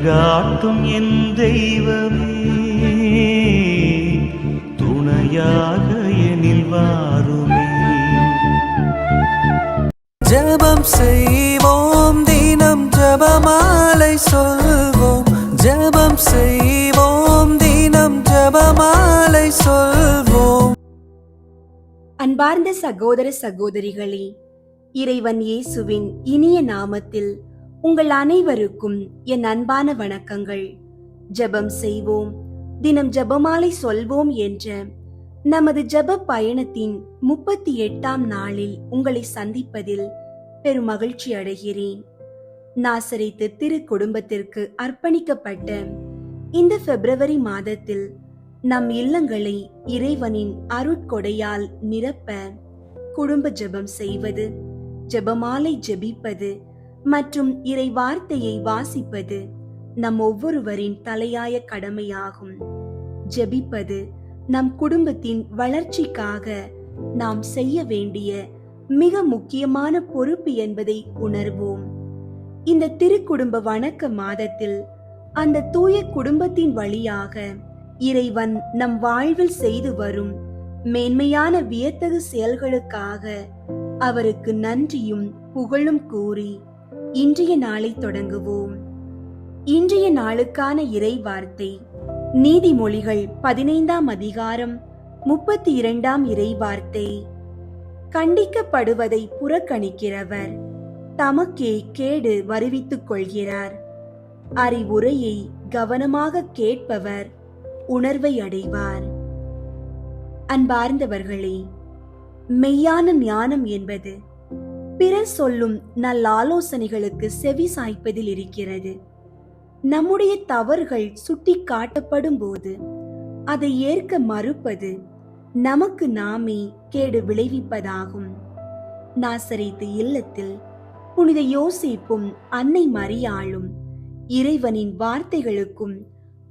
வழிகாட்டும் என் தெய்வமே, துணையாக எனில் வாருமே. ஜெபம் செய்வோம், தினம் ஜெபமாலை சொல்வோம். ஜெபம் செய்வோம், தினம் ஜெபமாலை சொல்வோம். அன்பார்ந்த சகோதர சகோதரிகளே, இறைவன் இயேசுவின் இனிய நாமத்தில் உங்கள் அனைவருக்கும் என் அன்பான வணக்கங்கள். ஜெபம் செய்வோம், தினம் ஜெபமாலை சொல்வோம் என்ற நமது ஜெப பயணத்தின் 38ஆம் நாளில் உங்களை சந்திப்பதில் பெரும் மகிழ்ச்சி அடைகிறேன். நாசரேத்து திரு குடும்பத்திற்கு அர்ப்பணிக்கப்பட்ட இந்த பிப்ரவரி மாதத்தில் நம் இல்லங்களை இறைவனின் அருட்கொடையால் நிரப்ப குடும்ப ஜெபம் செய்வது, ஜெபமாலை ஜெபிப்பது மற்றும் இறை வார்த்தையை வாசிப்பது நம் ஒவ்வொருவரின் தலையாய கடமையாகும். ஜெபிப்பது நம் குடும்பத்தின் வளர்ச்சிக்காக நாம் செய்ய வேண்டிய மிக முக்கியமான பொறுப்பு என்பதை உணர்வோம். இந்த திருக்குடும்ப வணக்க மாதத்தில் அந்த தூய குடும்பத்தின் வழியாக இறைவன் நம் வாழ்வில் செய்து வரும் மேன்மையான வியத்தகு செயல்களுக்காக அவருக்கு நன்றியும் புகழும் கூறி இன்றைய நாளை தொடங்குவோம். இன்றைய நாளுக்கான இறை வார்த்தை நீதிமொழிகள் 15ஆம் அதிகாரம் 32ஆம் இறை வார்த்தை. கண்டிக்கப்படுவதை புறக்கணிக்கிறவர் தமக்கே கேடு வருவித்துக் கொள்கிறார். அறிவுரையை கவனமாக கேட்பவர் உணர்வை அடைவார். அன்பார்ந்தவர்களே, மெய்யான ஞானம் என்பது பிறர் சொல்லும் நல்ல ஆலோசனைகளுக்கு செவி சாய்ப்பதில் இருக்கிறது. நம்முடைய தவறுகள் சுட்டி காட்டப்படும் போது அதை ஏற்க மறுப்பது நமக்கு நாமே கேடு விளைவிப்பதாகும். நாசரேத்து இல்லத்தில் புனித யோசேப்பும் அன்னை மரியாளும் இறைவனின் வார்த்தைகளுக்கும்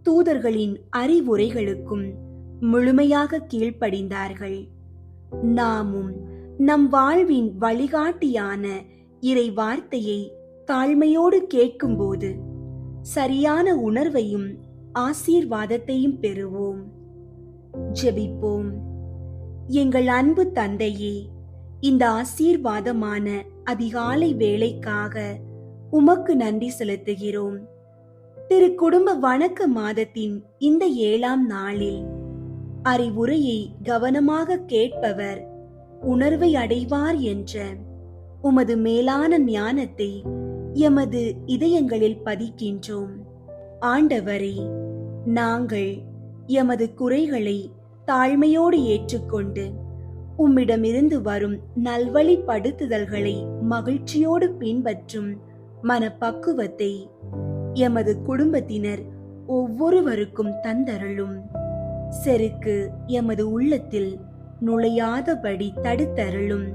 தூதர்களின் அறிவுரைகளுக்கும் முழுமையாக கீழ்ப்படிந்தார்கள். நாமும் நம் வாழ்வின் வழிகாட்டியான இறை வார்த்தையை தாழ்மையோடு கேட்கும்போது சரியான உணர்வையும் ஆசீர்வாதத்தையும் பெறுவோம். ஜெபிப்போம். எங்கள் அன்பு தந்தையே, இந்த ஆசீர்வாதமான அதிகாலை வேளைக்காக உமக்கு நன்றி செலுத்துகிறோம். திரு குடும்ப வணக்க மாதத்தின் இந்த 7ஆம் நாளில் அறிவுரையை கவனமாக கேட்பவர் உணர்வை அடைவார் என்ற உமது மேலான ஞானத்தை எமது இதயங்களில் பதிக்கின்றோம். ஆண்டவரே, நாங்கள் எமது குறைகளை தாழ்மையோடு ஏற்றுக்கொண்டு உம்மிடமிருந்து வரும் நல்வழிப்படுத்துதல்களை மகிழ்ச்சியோடு பின்பற்றும் மனப்பக்குவத்தை எமது குடும்பத்தினர் ஒவ்வொருவருக்கும் தந்தருளும். செருக்கு எமது உள்ளத்தில் நுழையாதபடி தடுத்தருளும்.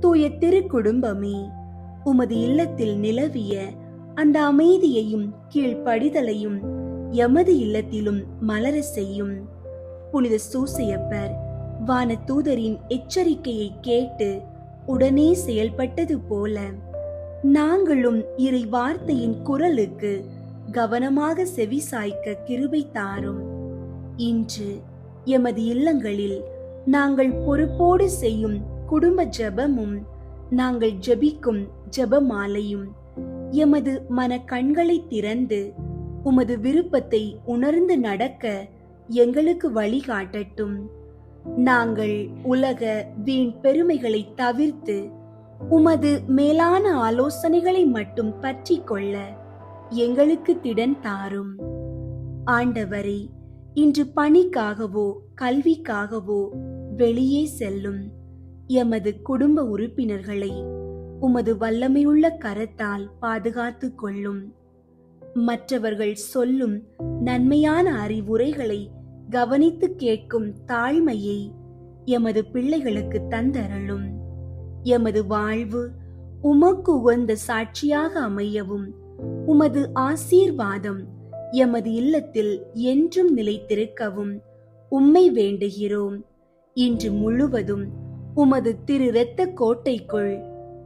தூய திரு குடும்பமே, உமது இல்லத்தில் நிலவிய அந்த அமைதியையும் கீழ்ப்படிதலையும் எமது இல்லத்திலும் மலர செய்யும். புனித சூசையப்பர் வான தூதரின் எச்சரிக்கையை கேட்டு உடனே செயல்பட்டது போல நாங்களும் இறை வார்த்தையின் குரலுக்கு கவனமாக செவிசாய்க்க கிருபை தாரும். இன்று எமது இல்லங்களில் நாங்கள் பொறுப்போடு செய்யும் குடும்ப ஜெபமும் நாங்கள் ஜெபிக்கும் ஜெபமாலையும் எமது மன கண்களை திறந்து உமது விருப்பத்தை உணர்ந்து நடக்க எங்களுக்கு வழிகாட்டட்டும். நாங்கள் உலக வீண் பெருமைகளை தவிர்த்து உமது மேலான ஆலோசனைகளை மட்டும் பற்றி கொள்ள எங்களுக்கு திடன் தாரும். ஆண்டவரே, இன்று பணிக்காகவோ கல்விக்காகவோ வெளியே செல்லும் எமது குடும்ப உறுப்பினர்களை உமது வல்லமையுள்ள கரத்தால் பாதுகாத்து கொள்ளும். மற்றவர்கள் சொல்லும் நன்மையான அறிவுரைகளை கவனித்து கேட்கும் தாழ்மையை எமது பிள்ளைகளுக்கு தந்தருளும். எமது வாழ்வு உமக்கு உகந்த சாட்சியாக அமையவும் உமது ஆசீர்வாதம் எமது இல்லத்தில் என்றும் நிலைத்திருக்கவும் உம்மை வேண்டுகிறோம். இன்று முழுவதும் உமது திரு இரத்த கோட்டைக்குள்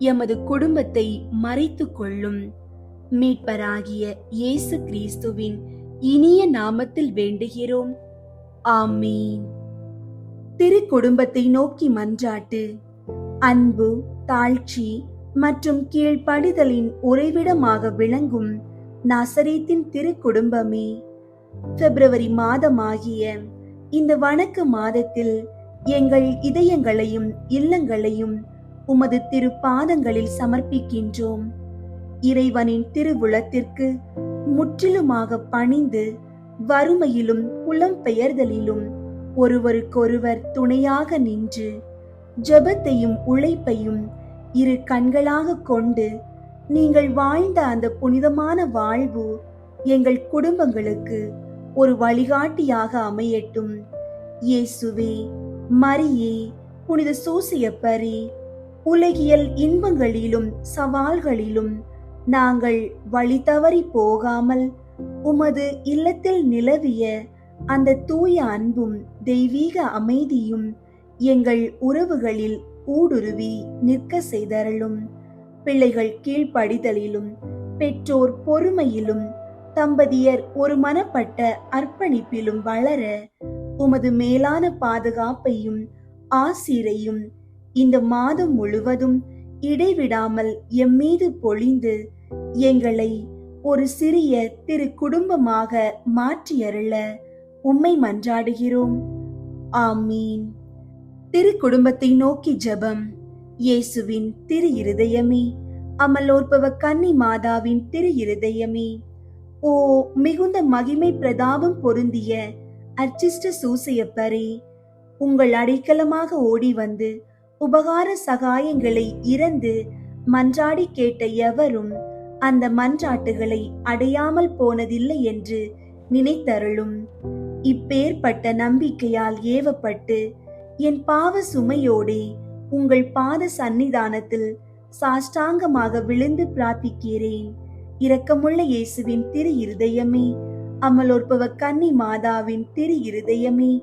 எமது குடும்பத்தை மறைத்துக் கொள்ளும். மீட்பராகிய இயேசு கிறிஸ்துவின் இனிய நாமத்தில் வேண்டுகிறோம். ஆமீன். திருக்குடும்பத்தை நோக்கி மன்றாட்டு. அன்பு, தாழ்ச்சி மற்றும் கீழ்ப்படிதலின் உறைவிடமாக விளங்கும் நாசரேத்தின் திருக்குடும்பமே, பிப்ரவரி மாதமாகிய இந்த வணக்க மாதத்தில் எங்கள் இதயங்களையும் இல்லங்களையும் உமது திருப்பாதங்களில் சமர்ப்பிக்கின்றோம். இறைவனின் திருவுளத்திற்கு முற்றிலுமாக பணிந்து வறுமையிலும் புலம்பெயர்தலிலும் ஒருவருக்கொருவர் துணையாக நின்று ஜெபத்தையும் உழைப்பையும் இரு கண்களாக கொண்டு நீங்கள் வாழ்ந்த அந்த புனிதமான வாழ்வு எங்கள் குடும்பங்களுக்கு ஒரு வழிகாட்டியாக அமையட்டும். இயேசுவே, மரியே, புனித சூசையப்பரே, உலகியல் இன்பங்களிலும் சவால்களிலும் நாங்கள் வழி தவறி போகாமல் உமது இல்லத்தில் நிலவிய அந்த தூய அன்பும் தெய்வீக அமைதியும் எங்கள் உறவுகளில் ஊடுருவி நிற்க செய்தருளும். பிள்ளைகள் கீழ்ப்படிதலிலும் பெற்றோர் பொறுமையிலும் தம்பதியர் ஒரு மனப்பட்ட அர்ப்பணிப்பிலும் வளர உமது மேலான பாதுகாப்பையும் ஆசீரையும் இந்த மாதம் முழுவதும் இடைவிடாமல் எம்மீது பொழிந்து எங்களை ஒரு சிறிய திரு குடும்பமாக மாற்றியருள உம்மை மன்றாடுகிறோம். ஆமீன். திரு குடும்பத்தை நோக்கி ஜெபம். இயேசுவின் திரு இருதயமே, அமலோற்பவ கன்னி மாதாவின் திரு இருதயமே, ஓ மிகுந்த மகிமை பிரதாபம் பொருந்திய அர்ச்சிஷ்ட சூசையப்பரே, உங்கள் அடைக்கலமாக ஓடி வந்து உபகார சகாயங்களை இறந்து மன்றாடி கேட்ட எவரும் அந்த மன்றாட்டுகளை அடையாமல் போனதில்லை என்று நினைத்தருளும். இப்பேற்பட்ட நம்பிக்கையால் ஏவப்பட்டு என் பாவ சுமையோடே உங்கள் பாத சந்நிதானத்தில் சாஷ்டாங்கமாக விழுந்து பிரார்த்திக்கிறேன். இரக்கமுள்ள இயேசுவின் திரு இருதயமே, அமலோற்பவ கன்னி மாதாவின் திரு இருதயமே,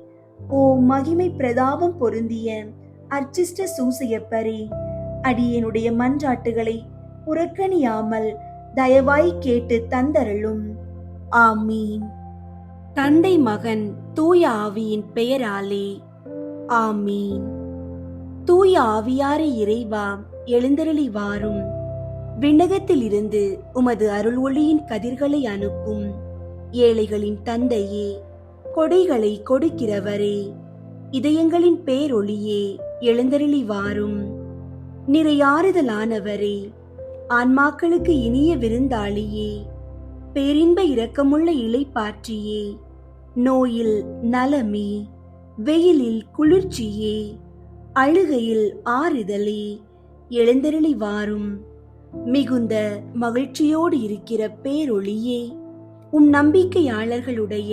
ஓ மகிமை பிரதாபம் பொருந்திய அர்ச்சிஷ்ட சூசையப்பரே, அடியேனுடைய மன்றாட்டுகளை புறக்கணியாமல் தயவாய் கேட்டு தந்தருளும். ஆமீன். தந்தை, மகன், தூய ஆவியின் பெயராலே ஆமீன். தூய ஆவியாரே இறைவா, எழுந்தருளி வாரும். விண்ணகத்தில் இருந்து உமது அருள் ஒளியின் கதிர்களை அனுப்பும். ஏழைகளின் தந்தையே, கொடைகளை கொடுக்கிறவரே, இதயங்களின் பேரொளியே, எழுந்தருளி வாரும். நிறையாறுதலானவரே, ஆன்மாக்களுக்கு இனிய விருந்தாளியே, பேரின்ப இரக்கமுள்ள இளைப்பாற்றியே, நோயில் நலமே, வெயிலில் குளிர்ச்சியே, அழுகையில் ஆறுதலே, எழுந்தருளி வாரும். மிகுந்த மகிழ்ச்சியோடு இருக்கிற பேரொளியே, நம்பிக்கையாளர்களுடைய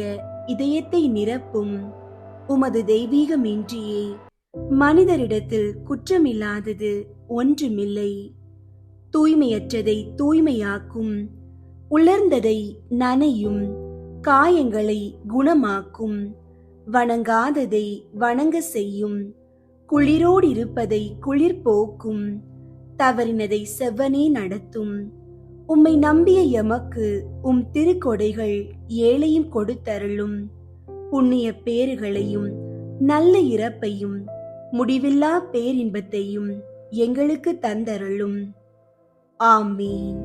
இதயத்தை நிரப்பும். உமது தெய்வீகமின்றியே மனிதரிடத்தில் குற்றமில்லாதது ஒன்றுமில்லை. தூய்மையற்றதை தூய்மையாக்கும், உலர்ந்ததை நனையும், காயங்களை குணமாக்கும், வணங்காததை வணங்க செய்யும், குளிரோடு இருப்பதை குளிர் போக்கும், தவறினதை செவ்வனே நடத்தும். உம்மை நம்பிய எமக்கு திருக்கொடைகள் ஏழையும் கொடுத்தருளும். புண்ணிய பேறுகளையும் நல்ல இறப்பையும் முடிவில்லா பேரின்பத்தையும் எங்களுக்கு தந்தருளும். ஆமீன்.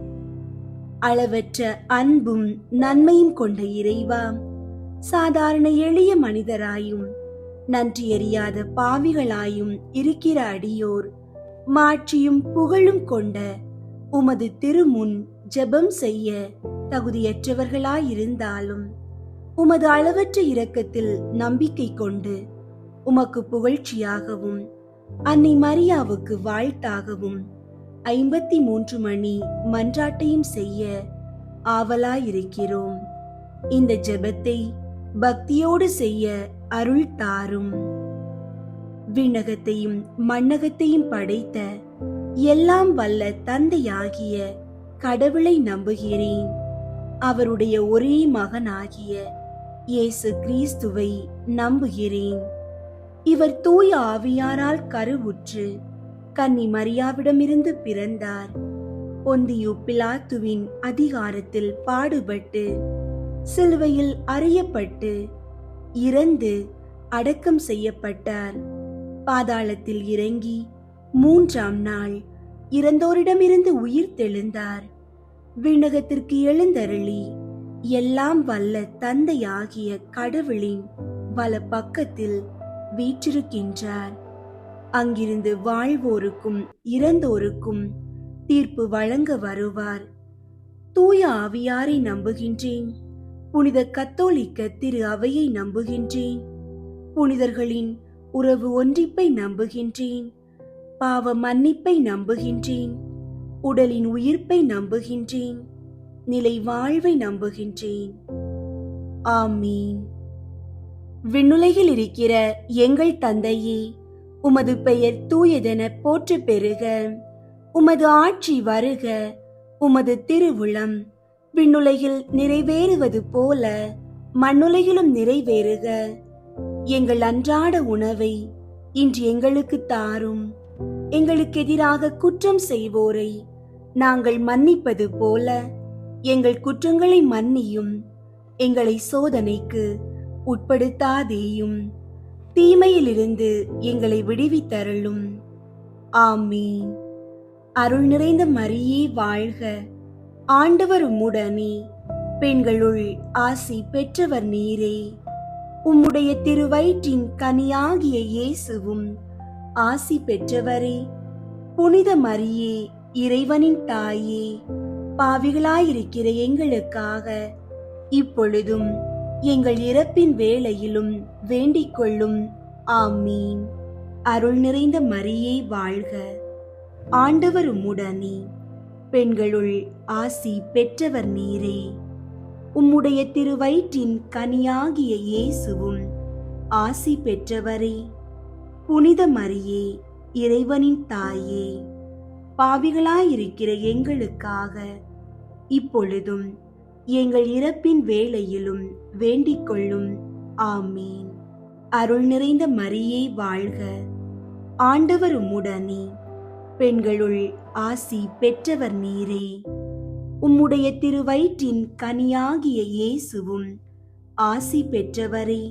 அளவற்ற அன்பும் நன்மையும் கொண்ட இறைவா, சாதாரண எளிய மனிதராயும் நன்றியறியாத பாவிகளாயும் இருக்கிற அடியோர் மாட்சியும் புகழும் கொண்ட உமது திருமுன் ஜெபம் செய்ய தகுதியற்றவர்களாயிருந்தாலும் உமது அளவற்ற இரக்கத்தில் நம்பிக்கை கொண்டு உமக்கு புகழ்ச்சியாகவும் அன்னை மரியாவுக்கு வாழ்த்தாகவும் 53 மணி மன்றாட்டையும் செய்ய ஆவலாயிருக்கிறோம். இந்த ஜெபத்தை பக்தியோடு செய்ய அருள் தாரும். விண்ணகத்தையும் மண்ணகத்தையும் படைத்த எல்லாம் வல்ல தந்தையாகிய கடவுளை நம்புகிறேன். அவருடைய ஒரே மகனாகிய இயேசு கிறிஸ்துவை நம்புகிறேன். இவர் தூய ஆவியாரால் கருவுற்று கன்னி மரியாவிடமிருந்து பிறந்தார். பொந்தியு பிலாத்துவின் அதிகாரத்தில் பாடுபட்டு சிலுவையில் அறையப்பட்டு இறந்து அடக்கம் செய்யப்பட்டார். பாதாளத்தில் இறங்கி 3ஆம் நாள் இறந்தோரிடமிருந்து உயிர் தெழுந்தார். விண்ணகத்திற்கு எழுந்தருளி எல்லாம் வல்ல தந்தையாகிய கடவுளின் வல பக்கத்தில் வீற்றிருக்கின்றார். அங்கிருந்து வாழ்வோருக்கும் இறந்தோருக்கும் தீர்ப்பு வழங்க வருவார். தூய ஆவியாரை நம்புகின்றேன். புனித கத்தோலிக்க திரு அவையை நம்புகின்றேன். புனிதர்களின் உறவு ஒன்றிப்பை நம்புகின்றேன். பாவ மன்னிப்பை நம்புகின்றேன். உடலின் உயிர்ப்பை நம்புகின்றேன். நிலை வாழ்வை நம்புகின்றேன். ஆமீன். விண்ணுலகில் இருக்கிற எங்கள் தந்தையே, உமது பெயர் தூயதென போற்ற பெறுக. உமது ஆட்சி வருக. உமது திருவுளம் விண்ணுலகில் நிறைவேறுவது போல மண்ணுலகிலும் நிறைவேறுக. எங்கள் அன்றாட உணவை இன்று எங்களுக்கு தாரும். எங்களுக்கு எதிராக குற்றம் செய்வோரை நாங்கள் மன்னிப்பது போல எங்கள் குற்றங்களை மன்னியும். எங்களை சோதனைக்கு உட்படுத்தாதேயும், தீமையிலிருந்து எங்களை விடுவித்தருளும். ஆமீன். அருள் நிறைந்த மரியே வாழ்க. ஆண்டவர் உம்முடனே, பெண்களுள் ஆசி பெற்றவர் நீரே. உம்முடைய திருவயிற்றின் கனியாகிய இயேசுவும் ஆசி பெற்றவரே. புனித மரியே, இறைவனின் தாயே, பாவிகளாயிருக்கிற எங்களுக்காக இப்பொழுதும் எங்கள் இறப்பின் வேளையிலும் வேண்டிக் கொள்ளும். ஆமீன். அருள் நிறைந்த மரியே வாழ்க. ஆண்டவர் உம்முடனே, பெண்களுள் ஆசி பெற்றவர் நீரே. உம்முடைய திருவயிற்றின் கனியாகிய இயேசுவும் ஆசி பெற்றவரே. புனித மரியே, இறைவனின் தாயே, பாவிகளாயிருக்கிற எங்களுக்காக இப்பொழுதும் எங்கள் இறப்பின் வேளையிலும் வேண்டிக் கொள்ளும். ஆமீன். அருள் நிறைந்த மரியே வாழ்க. ஆண்டவர் உம்முடனே, பெண்களுள் ஆசி பெற்றவர் நீரே. உம்முடைய திருவயிற்றின் கனியாகிய இயேசுவும் ஆசி பெற்றவரே.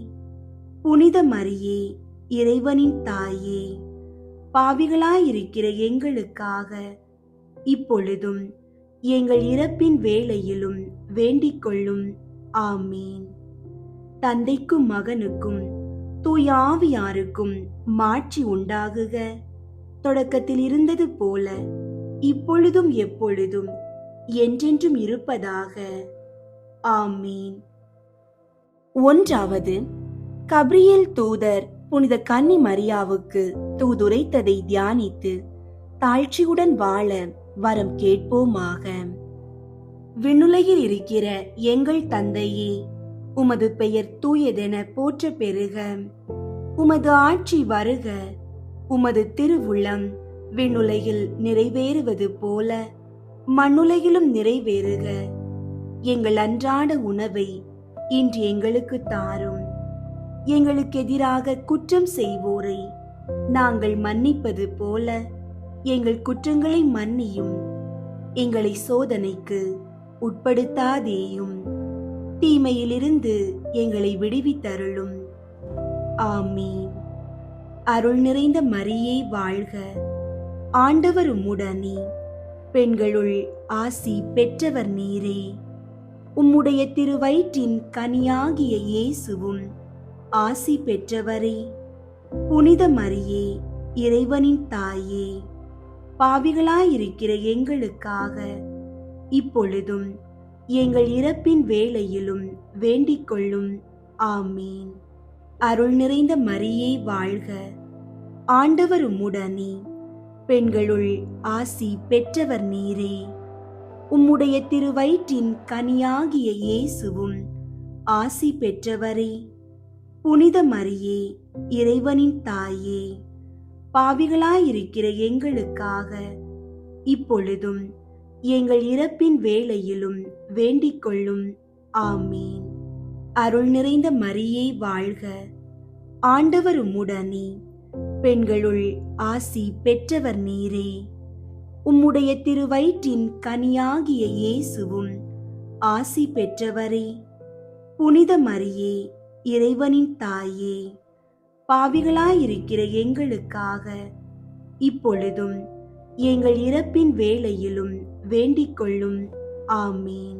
புனித மரியே, இறைவனின் தாயே, பாவிகளாயிருக்கிற எங்களுக்காக இப்பொழுதும் எங்கள் இறப்பின் வேளையிலும் வேண்டிக் கொள்ளும். ஆமீன். தந்தைக்கும் மகனுக்கும் தூய ஆவியாருக்கும் மாட்சி உண்டாகுக. தொடக்கத்தில் இருந்தது போல இப்பொழுதும் எப்பொழுதும் என்றென்றும் இருப்பதாக. ஆமீன். 1வது, கப்ரியேல் தூதர் புனித கன்னி மரியாவுக்கு தூதுரைத்ததை தியானித்து தாழ்ச்சியுடன் வாழ வரம் கேட்போமாக. விண்ணுலகில் இருக்கிற எங்கள் தந்தையே, உமது பெயர் தூயதென போற்ற பெறுக. உமது ஆட்சி வருக. உமது திருவுளம் விண்ணுலகில் நிறைவேறுவது போல மண்ணுலகிலும் நிறைவேறுக. எங்கள் அன்றாட உணவை இன்று எங்களுக்கு தாரும். எங்களுக்கு எதிராக குற்றம் செய்வோரை நாங்கள் மன்னிப்பது போல எங்கள் குற்றங்களை மன்னியும். எங்களை சோதனைக்கு உட்படுத்தாதேயும், தீமையிலிருந்து எங்களை விடுவித்தருளும். ஆமீன். அருள் நிறைந்த மரியே வாழ்க. ஆண்டவர் உம்முடனே, பெண்களுள் ஆசி பெற்றவர் நீரே. உம்முடைய திருவயிற்றின் கனியாகிய இயேசுவும் ஆசி பெற்றவரே. புனித மரியே, இறைவனின் தாயே, பாவிகளாயிருக்கிற எங்களுக்காக இப்பொழுதும் எங்கள் இறப்பின் வேளையிலும் வேண்டிக் கொள்ளும். ஆமீன். அருள் நிறைந்த மரியே வாழ்க. ஆண்டவர் உம்முடனே, பெண்களுள் ஆசி பெற்றவர் நீரே. உம்முடைய திருவயிற்றின் கனியாகிய இயேசுவும் ஆசி பெற்றவரே. புனித மரியே, இறைவனின் தாயே, பாவிகளாயிருக்கிற எங்களுக்காக இப்பொழுதும் எங்கள் இறப்பின் வேளையிலும் வேண்டிக் கொள்ளும். ஆமீன். அருள் நிறைந்த மரியே வாழ்க. ஆண்டவர் உம்முடனே, பெண்களுள் ஆசி பெற்றவர் நீரே. உம்முடைய திருவயிற்றின் கனியாகிய இயேசுவும் ஆசி பெற்றவரே. புனித மரியே, இறைவனின் தாயே, பாவிகளாயிருக்கிற எங்களுக்காக இப்பொழுதும் எங்கள் இறப்பின் வேளையிலும் வேண்டிக் கொள்ளும். ஆமீன்.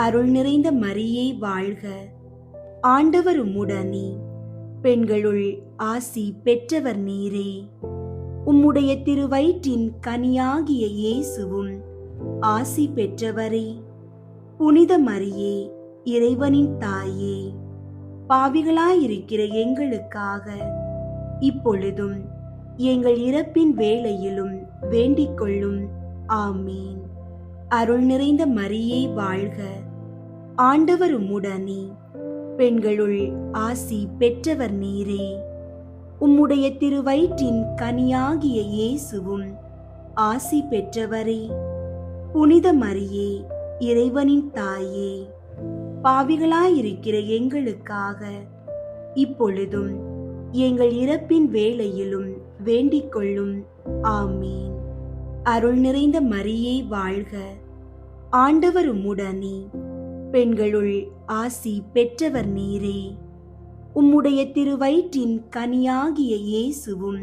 அருள் நிறைந்த மரியே வாழ்க, ஆண்டவர் உம்முடனே, பெண்களுள் ஆசி பெற்றவர் நீரே. உம்முடைய திருவயிற்றின் கனியாகிய இயேசுவும் ஆசி பெற்றவரே. புனித மரியே, இறைவனின் தாயே, பாவிகளாயிருக்கிற எங்களுக்காக இப்பொழுதும் எங்கள் இறப்பின் வேளையிலும் வேண்டிக் கொள்ளும். ஆமீன். அருள் நிறைந்த மரியே வாழ்க, ஆண்டவர் உம்முடனே, பெண்களுள் ஆசி பெற்றவர் நீரே. உம்முடைய திருவயிற்றின் கனியாகிய இயேசுவும் ஆசி பெற்றவரே. புனித மரியே, இறைவனின் தாயே, பாவிகளாயிருக்கிற எங்களுக்காக இப்பொழுதும் எங்கள் இறப்பின் வேளையிலும் வேண்டிக் கொள்ளும். ஆமீன். அருள் நிறைந்த மரியே வாழ்க, ஆண்டவர் உம்முடனே, பெண்களுள் ஆசி பெற்றவர் நீரே. உம்முடைய திருவயிற்றின் கனியாகிய இயேசுவும்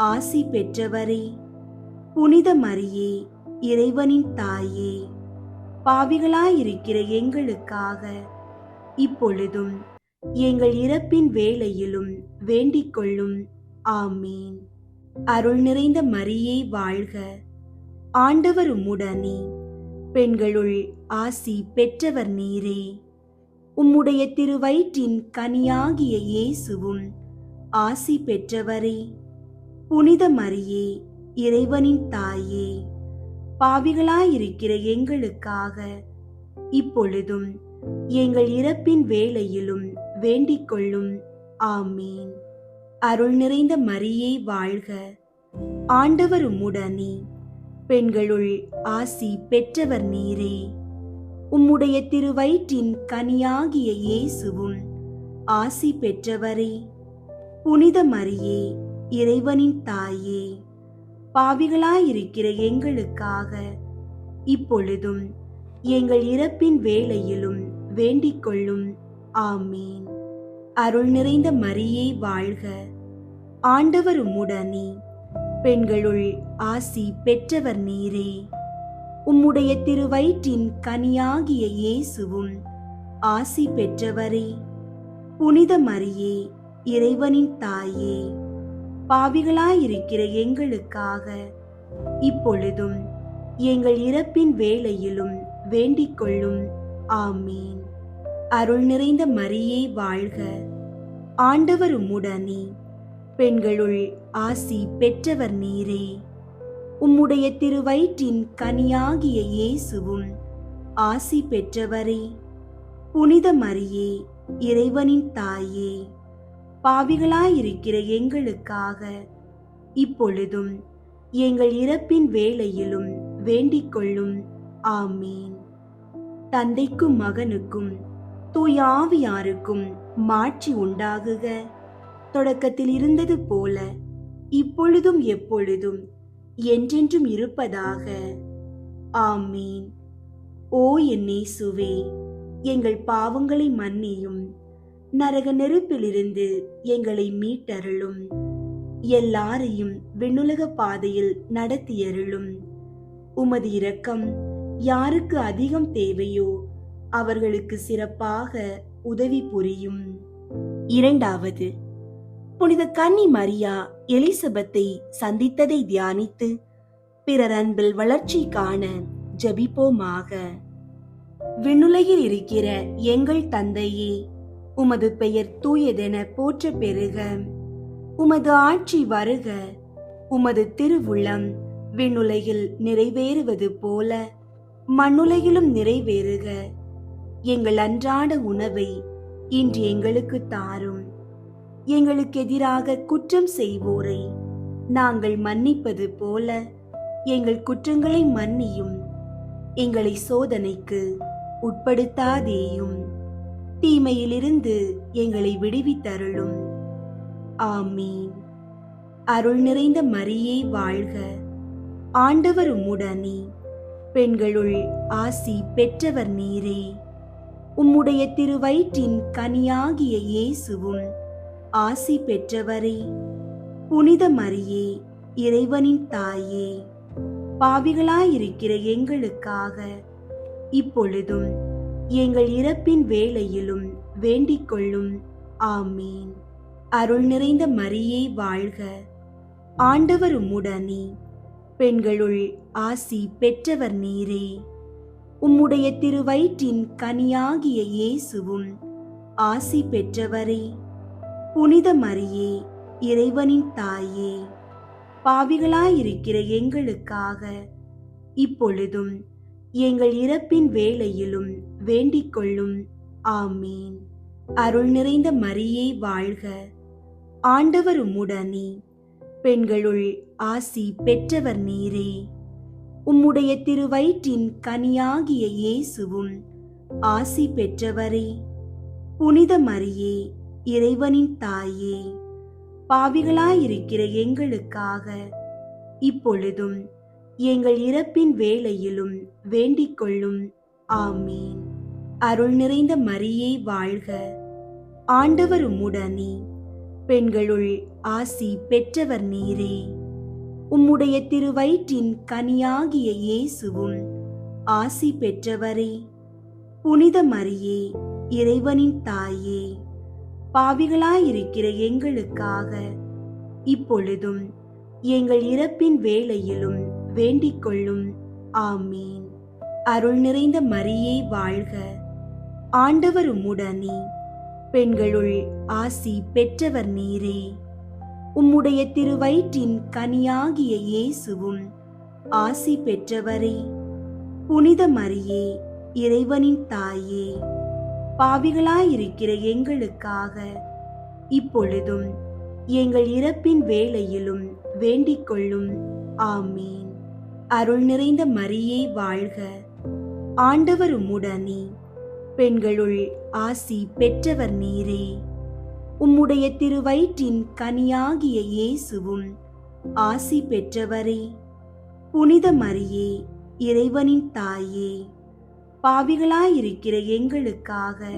ஆசி பெற்றவரே. புனித மரியே, இறைவனின் தாயே, பாவிகளாயிருக்கிற எங்களுக்காக இப்பொழுதும் எங்கள் இறப்பின் வேளையிலும் வேண்டிக் கொள்ளும். ஆமீன். அருள் நிறைந்த மரியே வாழ்க, ஆண்டவர் உம்முடனே, பெண்களுள் ஆசி பெற்றவர் நீரே. உம்முடைய திருவயிற்றின் கனியாகிய இயேசுவும் ஆசி பெற்றவரே. புனித மரியே, இறைவனின் தாயே, பாவிகளாயிருக்கிற எங்களுக்காக இப்பொழுதும் எங்கள் இறப்பின் வேளையிலும் வேண்டிக் கொள்ளும். ஆமீன். அருள் நிறைந்த மரியே வாழ்க, ஆண்டவர் உம்முடனே, பெண்களுள் ஆசி பெற்றவர் நீரே. உம்முடைய திருவயிற்றின் கனியாகிய இயேசுவும் ஆசி பெற்றவரே. புனித மரியே, இறைவனின் தாயே, பாவிகளாயிருக்கிற எங்களுக்காக இப்பொழுதும் எங்கள் இறப்பின் வேளையிலும் வேண்டிக் கொள்ளும். ஆமீன். அருள் நிறைந்த மரியே வாழ்க, ஆண்டவர் உம்முடனே, பெண்களுள் ஆசி பெற்றவர் நீரே. உம்முடைய திருவயிற்றின் கனியாகிய இயேசுவும் ஆசி பெற்றவரே. புனித மரியே, இறைவனின் தாயே, பாவிகளாயிருக்கிற எங்களுக்காக இப்பொழுதும் எங்கள் இறப்பின் வேளையிலும் வேண்டிக் கொள்ளும். ஆமீன். அருள் நிறைந்த மரியே வாழ்க, ஆண்டவர் உம்முடனே, பெண்களுள் ஆசி பெற்றவர் நீரே. உம்முடைய திருவயிற்றின் கனியாகிய இயேசுவும் ஆசி பெற்றவரே. புனித மரியே, இறைவனின் தாயே, பாவிகளாயிருக்கிற எங்களுக்காக இப்பொழுதும் எங்கள் இறப்பின் வேளையிலும் வேண்டிக் கொள்ளும். ஆமீன். தந்தைக்கும் மகனுக்கும் தூய ஆவியாருக்கும் மாட்சி உண்டாகுக. தொடக்கத்தில் இருந்தது போல இப்பொழுதும் எப்பொழுதும் என்றென்றும் இருப்பதாக. ஆமீன். ஓ என் இயேசுவே, எங்கள் பாவங்களை மன்னியும், நரக நெருப்பிலிருந்து எங்களை மீட்டருளும், எல்லாரையும் விண்ணுலக பாதையில் நடத்தியருளும். உமது இரக்கம் யாருக்கு அதிகம் தேவையோ அவர்களுக்கு சிறப்பாக உதவி புரியும். இரண்டாவது, புனித கன்னி மரியா எலிசபெத்தை சந்தித்ததை தியானித்து பிறர் அன்பில் வளர்ச்சி காண ஜெபிப்போமாக. விண்ணுலகில் இருக்கிற எங்கள் தந்தையே, உமது பெயர் தூயதென போற்ற பெறுக. உமது ஆட்சி வருக. உமது திருவுளம் விண்ணுலகில் நிறைவேறுவது போல மண்ணுலகிலும் நிறைவேறுக. எங்கள் அன்றாட உணவை இன்று எங்களுக்கு தாரும். எங்களுக்கு எதிராக குற்றம் செய்வோரை நாங்கள் மன்னிப்பது போல எங்கள் குற்றங்களை மன்னியும். எங்களை சோதனைக்கு உட்படுத்தாதேயும், தீமையிலிருந்து எங்களை விடுவித்தருளும். ஆமீன். அருள் நிறைந்த மரியே வாழ்க, ஆண்டவர் உம்முடனே, பெண்களுள் ஆசி பெற்றவர் நீரே. உம்முடைய திருவயிற்றின் கனியாகிய இயேசுவும் ஆசி பெற்றவரே. புனித மரியே, இறைவனின் தாயே, பாவிகளாயிருக்கிற எங்களுக்காக இப்பொழுதும் எங்கள் இறப்பின் வேளையிலும் வேண்டிக் கொள்ளும். ஆமீன். அருள் நிறைந்த மரியே வாழ்க, ஆண்டவர் உம்முடனே, பெண்களுள் ஆசி பெற்றவர் நீரே. உம்முடைய திருவயிற்றின் கனியாகிய இயேசுவும் ஆசி பெற்றவரே. புனித மரியே, இறைவனின் தாயே, பாவிகளாயிருக்கிற எங்களுக்காக இப்பொழுதும் எங்கள் இறப்பின் வேளையிலும் வேண்டிக் கொள்ளும். ஆமீன். அருள் நிறைந்த மரியே வாழ்க, ஆண்டவர் உம்முடனே, பெண்களுள் ஆசி பெற்றவர் நீரே. உம்முடைய திருவயிற்றின் கனியாகிய இயேசுவும் ஆசி பெற்றவரே. புனித மரியே, இறைவனின் தாயே, பாவிகளாயிருக்கிற எங்களுக்காக இப்பொழுதும் எங்கள் இறப்பின் வேளையிலும் வேண்டிக் கொள்ளும். ஆமீன். அருள் நிறைந்த மரியே வாழ்க, ஆண்டவர் உம்முடனே, பெண்களுள் ஆசி பெற்றவர் நீரே. உம்முடைய திருவயிற்றின் கனியாகிய இயேசுவும் ஆசி பெற்றவரே. புனித மரியே, இறைவனின் தாயே, பாவிகளாயிருக்கிற எங்களுக்காக இப்பொழுதும் எங்கள் இறப்பின் வேளையிலும் வேண்டிக் கொள்ளும். ஆமீன். அருள் நிறைந்த மரியே வாழ்க, ஆண்டவர் உம்முடனே, பெண்களுள் ஆசி பெற்றவர் நீரே. உம்முடைய திருவயிற்றின் கனியாகிய இயேசுவும் ஆசி பெற்றவரே. புனித மரியே, இறைவனின் தாயே, பாவிகளாயிருக்கிற எங்களுக்காக இப்பொழுதும் எங்கள் இறப்பின் வேளையிலும் வேண்டிக் கொள்ளும். ஆமீன். அருள் நிறைந்த மரியே வாழ்க, ஆண்டவர் உம்முடனே, பெண்களுள் ஆசி பெற்றவர் நீரே. உம்முடைய திருவயிற்றின் கனியாகிய இயேசுவும் ஆசி பெற்றவரே. புனித மரியே, இறைவனின் தாயே, பாவிகளாயிருக்கிற எங்களுக்காக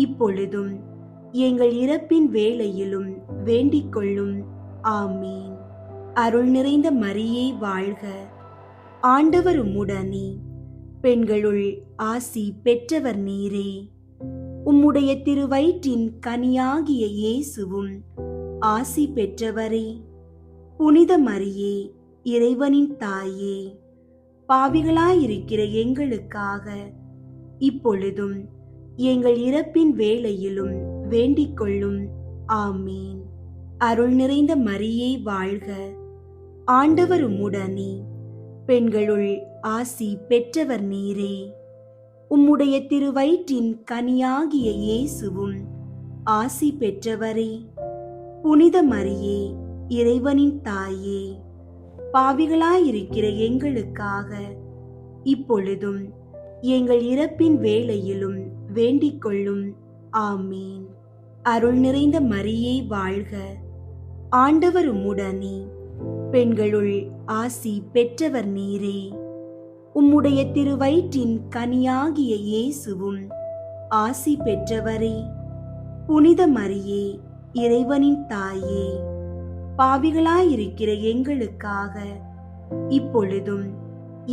இப்பொழுதும் எங்கள் இறப்பின் வேளையிலும் வேண்டிக் கொள்ளும். ஆமீன். அருள் நிறைந்த மரியே வாழ்க, ஆண்டவர் உம்முடனே, பெண்களுள் ஆசி பெற்றவர் நீரே. உம்முடைய திருவயிற்றின் கனியாகிய இயேசுவும் ஆசி பெற்றவரே. புனித மரியே, இறைவனின் தாயே, பாவிகளாயிருக்கிற எங்களுக்காக இப்பொழுதும் எங்கள் இறப்பின் வேளையிலும் வேண்டிக் கொள்ளும். ஆமீன். அருள் நிறைந்த மரியே வாழ்க, ஆண்டவர் உம்முடனே, பெண்களுள் ஆசி பெற்றவர் நீரே. உம்முடைய திருவயிற்றின் கனியாகிய இயேசுவும் ஆசி பெற்றவரே. புனித மரியே, இறைவனின் தாயே, பாவிகளாயிருக்கிற எங்களுக்காக இப்பொழுதும் எங்கள் இறப்பின் வேளையிலும் வேண்டிக் கொள்ளும். ஆமீன். அருள் நிறைந்த மரியே வாழ்க, ஆண்டவர் உம்முடனே, பெண்களுள் ஆசி பெற்றவர் நீரே. உம்முடைய திருவயிற்றின் கனியாகிய இயேசுவும் ஆசி பெற்றவரே. புனித மரியே, இறைவனின் தாயே, பாவிகளாயிருக்கிற எங்களுக்காக இப்பொழுதும்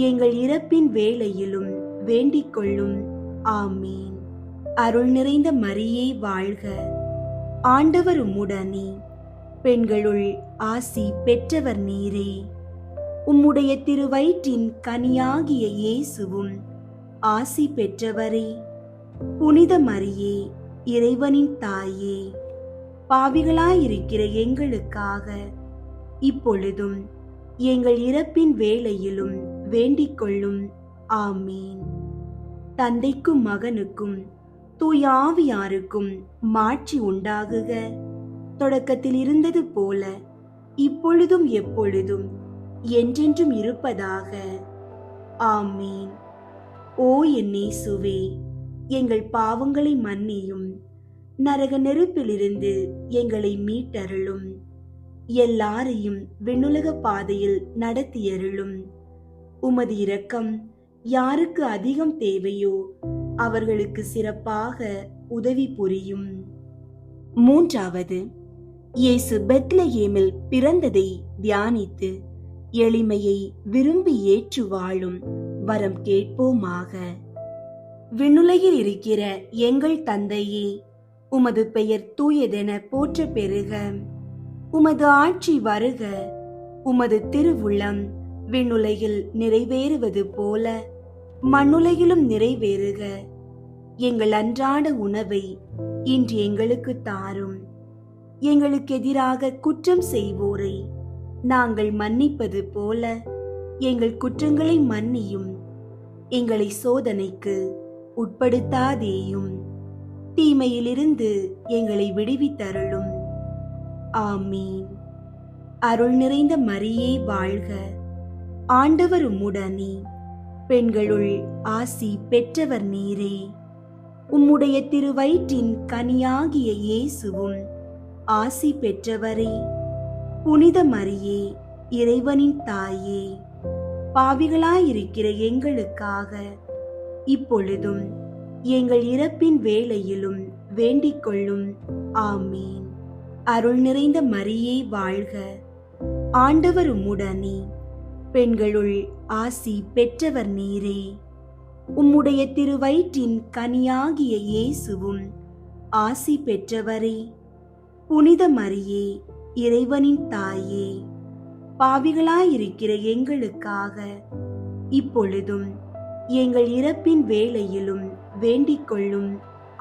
எங்கள் இறப்பின் வேளையிலும் வேண்டிக் கொள்ளும். ஆமீன். அருள் நிறைந்த மரியே வாழ்க, ஆண்டவர் உம்முடனே, பெண்களுள் ஆசி பெற்றவர் நீரே. உம்முடைய திருவயிற்றின் கனியாகிய இயேசுவும் ஆசி பெற்றவரே. புனித மரியே, இறைவனின் தாயே, பாவிகளாயிருக்கிற எங்களுக்காக இப்பொழுதும் எங்கள் இறப்பின் வேளையிலும் வேண்டிக் கொள்ளும். ஆமீன். தந்தைக்கும் மகனுக்கும் தூய ஆவியாருக்கும் மாட்சி உண்டாகுக. தொடக்கத்தில் இருந்தது போல இப்பொழுதும் எப்பொழுதும் என்றென்றும் இருப்பதாக. ஆமீன். ஓ என் இயேசுவே, எங்கள் பாவங்களை மன்னியும், நரக நெருப்பிலிருந்து எங்களை மீட்டருளும். எல்லாரையும் விண்ணுலக பாதையில் நடத்தியருளும். உமது இரக்கம் யாருக்கு அதிகம் தேவையோ அவர்களுக்கு சிறப்பாக உதவி புரியும். மூன்றாவது, இயேசு பெத்லகேமில் பிறந்ததை தியானித்து எளிமையை விரும்பி ஏற்று வாழும் வரம் கேட்போமாக. விண்ணுலகில் இருக்கிற எங்கள் தந்தையே, உமது பெயர் தூயதென போற்ற பெறுக. உமது ஆட்சி வருக. உமது திருவுள்ளம் விண்ணுலகில் நிறைவேறுவது போல மண்ணுலகிலும் நிறைவேறுக. எங்கள் அன்றாட உணவை இன்று எங்களுக்கு தாரும். எங்களுக்கு எதிராக குற்றம் செய்வோரை நாங்கள் மன்னிப்பது போல எங்கள் குற்றங்களை மன்னியும். எங்களை சோதனைக்கு உட்படுத்தாதேயும், தீமையிலிருந்து எங்களை விடுவித்தருளும். ஆமீன். அருள் நிறைந்த மரியே வாழ்க. ஆண்டவர் உம்முடனே, பெண்களுள் ஆசி பெற்றவர் நீரே. உம்முடைய திருவயிற்றின் கனியாகிய இயேசுவும் ஆசி பெற்றவரே. புனித மரியே, இறைவனின் தாயே, பாவிகளாயிருக்கிற எங்களுக்காக இப்பொழுதும் எங்கள் இறப்பின் வேளையிலும் வேண்டிக் கொள்ளும். ஆமீன். அருள் நிறைந்த மரியே வாழ்க. ஆண்டவர் உம்முடனே, பெண்களுள் ஆசி பெற்றவர் நீரே. உம்முடைய திருவயிற்றின் கனியாகிய இயேசுவும் ஆசி பெற்றவரே. புனித மரியே, இறைவனின் தாயே, பாவிகளாயிருக்கிற எங்களுக்காக இப்பொழுதும் எங்கள் இறப்பின் வேளையிலும் வேண்டிக் கொள்ளும்.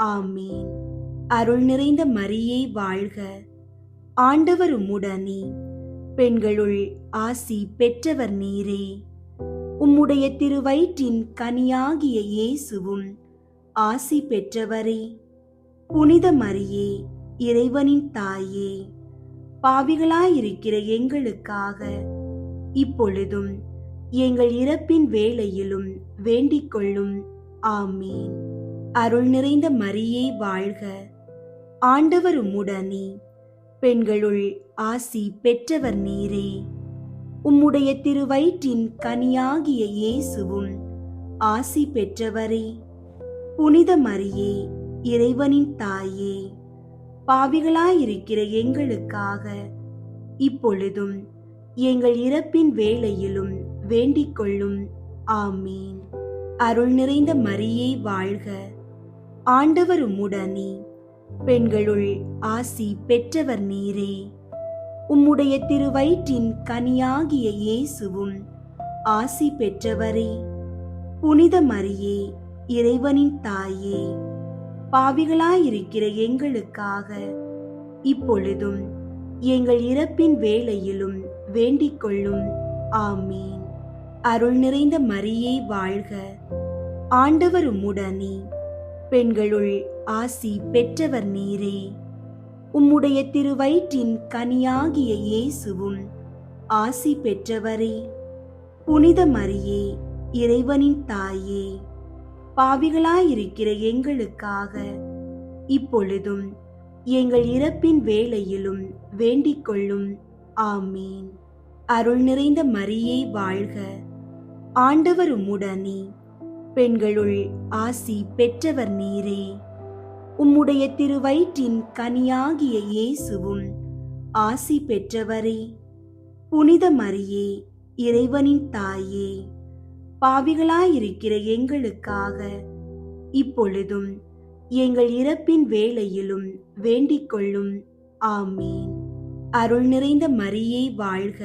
ஆமீன். அருள் நிறைந்த மரியே வாழ்க. ஆண்டவர் உம்முடனே, பெண்களுள் ஆசி பெற்றவர் நீரே. உம்முடைய திருவயிற்றின் கனியாகிய இயேசுவும் ஆசி பெற்றவரே. புனித மரியே, இறைவனின் தாயே, பாவிகளாயிருக்கிற எங்களுக்காக இப்பொழுதும் எங்கள் இறப்பின் வேளையிலும் வேண்டிக் கொள்ளும். ஆமீன். அருள் நிறைந்த மரியே வாழ்க. ஆண்டவர் உம்முடனே, பெண்களுள் ஆசி பெற்றவர் நீரே. உம்முடைய திருவயிற்றின் கனியாகிய இயேசுவும் ஆசி பெற்றவரே. புனித மரியே, இறைவனின் தாயே, பாவிகளாயிருக்கிற எங்களுக்காக இப்பொழுதும் எங்கள் இறப்பின் வேளையிலும் வேண்டிக் கொள்ளும். ஆமீன். அருள் நிறைந்த மரியே வாழ்க. ஆண்டவர் உம்முடனே, பெண்களுள் ஆசி பெற்றவர் நீரே. உம்முடைய திருவயிற்றின் கனியாகிய இயேசுவும் ஆசி பெற்றவரே. புனித மரியே, இறைவனின் தாயே, பாவிகளாயிருக்கிற எங்களுக்காக இப்பொழுதும் எங்கள் இறப்பின் வேளையிலும் வேண்டிக் கொள்ளும். ஆமீன். அருள் நிறைந்த மரியே வாழ்க. ஆண்டவர் உம்முடனே, பெண்களுள் ஆசி பெற்றவர் நீரே. உம்முடைய திருவயிற்றின் கனியாகிய இயேசுவும் ஆசி பெற்றவரே. புனித மரியே, இறைவனின் தாயே, பாவிகளாயிருக்கிற எங்களுக்காக இப்பொழுதும் எங்கள் இறப்பின் வேளையிலும் வேண்டிக் கொள்ளும். ஆமீன். அருள் நிறைந்த மரியே வாழ்க. ஆண்டவர் உம்முடனே, பெண்களுள் ஆசி பெற்றவர் நீரே. உம்முடைய திருவயிற்றின் கனியாகிய இயேசுவும் ஆசி பெற்றவரே. புனித மரியே, இறைவனின் தாயே, பாவிகளாயிருக்கிற எங்களுக்காக இப்பொழுதும் எங்கள் இறப்பின் வேளையிலும் வேண்டிக் கொள்ளும். ஆமீன். அருள் நிறைந்த மரியே வாழ்க.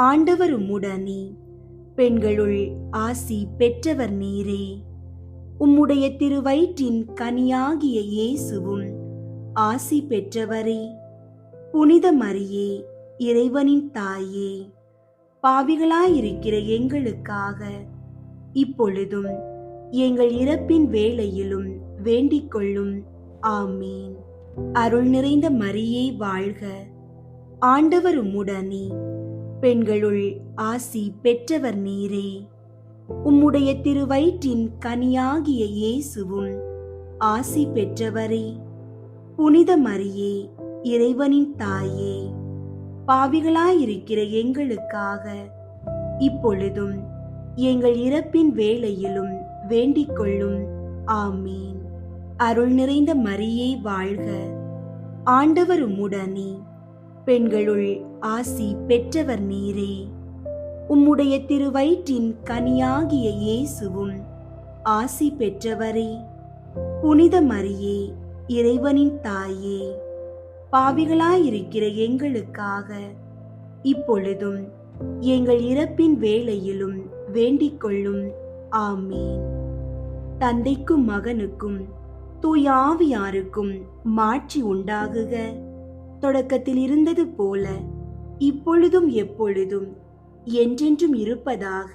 ஆண்டவர் உம்முடனே, பெண்களுள் ஆசி பெற்றவர் நீரே. உம்முடைய திருவயிற்றின் கனியாகிய இயேசுவும் ஆசி பெற்றவரே. புனித மரியே, இறைவனின் தாயே, பாவிகளாயிருக்கிற எங்களுக்காக இப்பொழுதும் எங்கள் இறப்பின் வேளையிலும் வேண்டிக் கொள்ளும். ஆமீன். அருள் நிறைந்த மரியே வாழ்க. ஆண்டவர் உம்முடனே, பெண்களுள் ஆசி பெற்றவர் நீரே. உம்முடைய திருவயிற்றின் கனியாகிய இயேசுவும் ஆசி பெற்றவரே. புனித மரியே, இறைவனின் தாயே, பாவிகளாயிருக்கிற எங்களுக்காக இப்பொழுதும் எங்கள் இறப்பின் வேளையிலும் வேண்டிக் கொள்ளும். ஆமீன். அருள் நிறைந்த மரியே வாழ்க, ஆண்டவர் உம்முடனே, பெண்களுள் ஆசி பெற்றவர் நீரே. உம்முடைய திருவயிற்றின் கனியாகிய இயேசுவும் ஆசி பெற்றவரே. புனித மரியே, இறைவனின் தாயே, பாவிகளாயிருக்கிற எங்களுக்காக இப்பொழுதும் எங்கள் இறப்பின் வேளையிலும் வேண்டிக் கொள்ளும். ஆமீன். தந்தைக்கும் மகனுக்கும் தூய ஆவியாருக்கும் மாட்சி உண்டாகுக. தொடக்கத்தில் இருந்தது போல இப்பொழுதும் எப்பொழுதும் என்றென்றும் இருப்பதாக.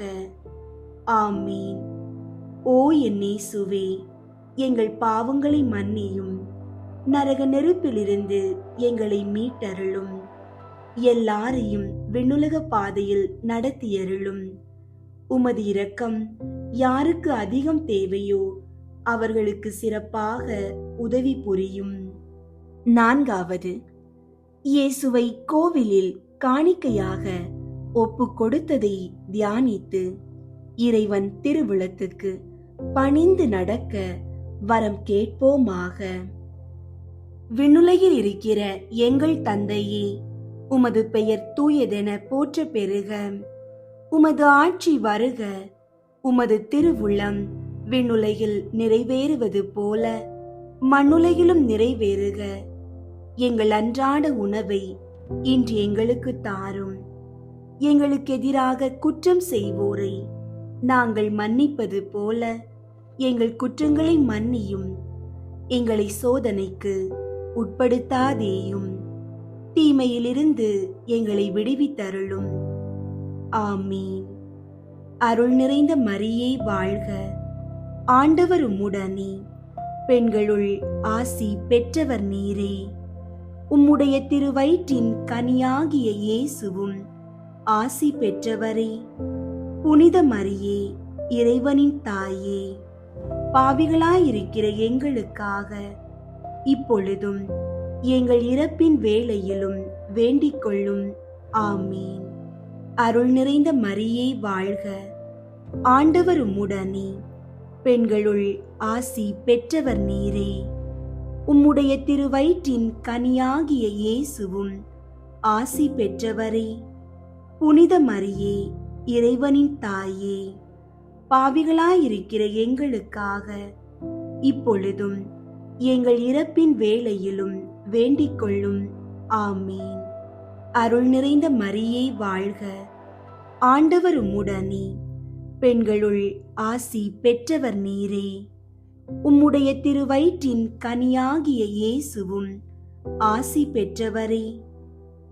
ஆமீன். ஓ என் இயேசுவே, எங்கள் பாவங்களை மன்னியும், நரக நெருப்பிலிருந்து எங்களை மீட்டருளும், எல்லாரையும் விண்ணுலக பாதையில் நடத்தியருளும். உமது இரக்கம் யாருக்கு அதிகம் தேவையோ அவர்களுக்கு சிறப்பாக உதவி புரியும். 4வது, இயேசுவை கோவிலில் காணிக்கையாக ஒப்பு கொடுத்ததை தியானித்து இறைவன் திருவிழத்துக்கு பணிந்து நடக்க வரம் கேட்போமாக. விண்ணுலகில் இருக்கிற எங்கள் தந்தையே, உமது பெயர் தூயதென போற்ற பெறுக. உமது ஆட்சி வருக. உமது திருவுள்ளம் விண்ணுலகில் நிறைவேறுவது போல மண்ணுலகிலும் நிறைவேறுக. எங்கள் அன்றாட உணவை இன்று எங்களுக்கு தாரும். எங்களுக்கு எதிராக குற்றம் செய்வோரை நாங்கள் மன்னிப்பது போல எங்கள் குற்றங்களை மன்னியும். எங்களை சோதனைக்கு உட்படுத்தாதேயும், தீமையிலிருந்து எங்களை விடுவித்தருளும். ஆமீன். அருள் நிறைந்த மரியே வாழ்க, ஆண்டவர் உம்முடனே, பெண்களுள் ஆசி பெற்றவர் நீரே. உம்முடைய திருவயிற்றின் கனியாகிய இயேசுவும் ஆசி பெற்றவரே. புனித மரியே, இறைவனின் தாயே, பாவிகளாயிருக்கிற எங்களுக்காக இப்பொழுதும் எங்கள் இறப்பின் வேளையிலும் வேண்டிக் கொள்ளும். ஆமீன். அருள் நிறைந்த மரியே வாழ்க, ஆண்டவர் உம்முடனே, பெண்களுள் ஆசி பெற்றவர் நீரே. உம்முடைய திருவயிற்றின் கனியாகிய இயேசுவும் ஆசி பெற்றவரே. புனித மரியே, இறைவனின் தாயே, பாவிகளாயிருக்கிற எங்களுக்காக இப்பொழுதும் எங்கள் இறப்பின் வேளையிலும் வேண்டிக் கொள்ளும். ஆமீன். அருள் நிறைந்த மரியே வாழ்க, ஆண்டவர் உம்முடனே, பெண்களுள் ஆசி பெற்றவர் நீரே. உம்முடைய திருவயிற்றின் கனியாகிய இயேசுவும் ஆசி பெற்றவரே.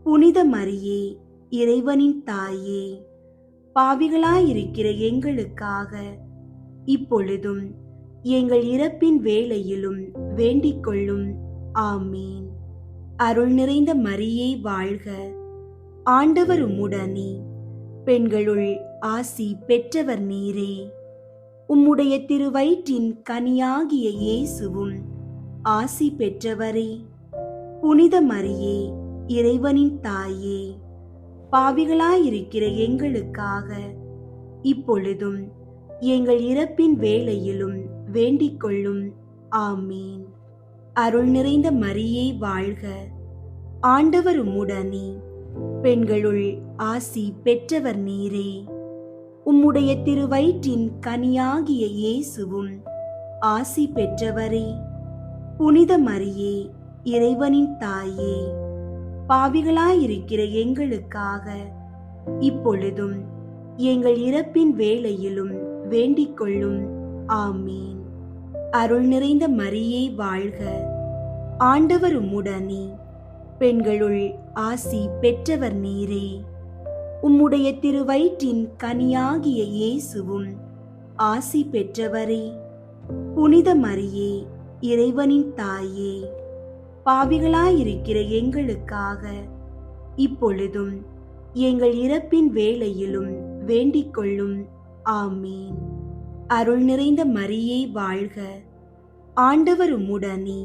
புனித மரியே, இறைவனின் தாயே, பாவிகளாயிருக்கிற எங்களுக்காக இப்பொழுதும் எங்கள் இறப்பின் வேளையிலும் வேண்டிக் கொள்ளும். ஆமீன். அருள் நிறைந்த மரியே வாழ்க, ஆண்டவர் உம்முடனே, பெண்களுள் ஆசி பெற்றவர் நீரே. உம்முடைய திருவயிற்றின் கனியாகிய இயேசுவும் ஆசி பெற்றவரே. புனித மரியே, இறைவனின் தாயே, பாவிகளாயிருக்கிற எங்களுக்காக இப்பொழுதும் எங்கள் இறப்பின் வேளையிலும் வேண்டிக் கொள்ளும். ஆமீன். அருள் நிறைந்த மரியே வாழ்க, ஆண்டவர் உம்முடனே, பெண்களுள் ஆசி பெற்றவர் நீரே. உம்முடைய திருவயிற்றின் கனியாகிய இயேசுவும் ஆசி பெற்றவரே. புனித மரியே, இறைவனின் தாயே, பாவிகளாயிருக்கிற எங்களுக்காக இப்பொழுதும் எங்கள் இறப்பின் வேளையிலும் வேண்டிக் கொள்ளும். ஆமீன். அருள் நிறைந்த மரியே வாழ்க, ஆண்டவர் உம்முடனே, பெண்களுள் ஆசி பெற்றவர் நீரே. உம்முடைய திருவயிற்றின் கனியாகிய இயேசுவும் ஆசி பெற்றவரே. புனித மரியே, இறைவனின் தாயே, பாவிகளாயிருக்கிற எங்களுக்காக இப்பொழுதும் எங்கள் இறப்பின் வேளையிலும் வேண்டிக் கொள்ளும். ஆமீன். அருள் நிறைந்த மரியே வாழ்க, ஆண்டவர் உம்முடனே,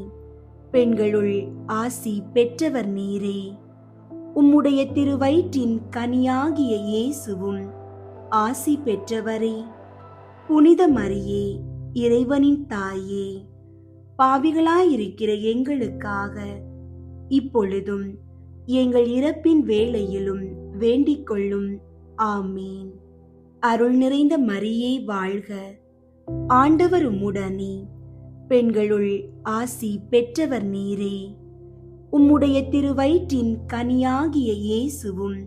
பெண்களுள் ஆசி பெற்றவர் நீரே. உம்முடைய திருவயிற்றின் கனியாகிய இயேசுவும் ஆசி பெற்றவரே. புனித மரியே, இறைவனின் தாயே, பாவிகளாயிருக்கிற எங்களுக்காக இப்பொழுதும் எங்கள் இறப்பின் வேளையிலும் வேண்டிக் கொள்ளும். ஆமீன். அருள் நிறைந்த மரியே வாழ்க, ஆண்டவர் உம்முடனே, பெண்களுள் ஆசி பெற்றவர் நீரே. உம்முடைய திருவயிற்றின் கனியாகிய இயேசுவும்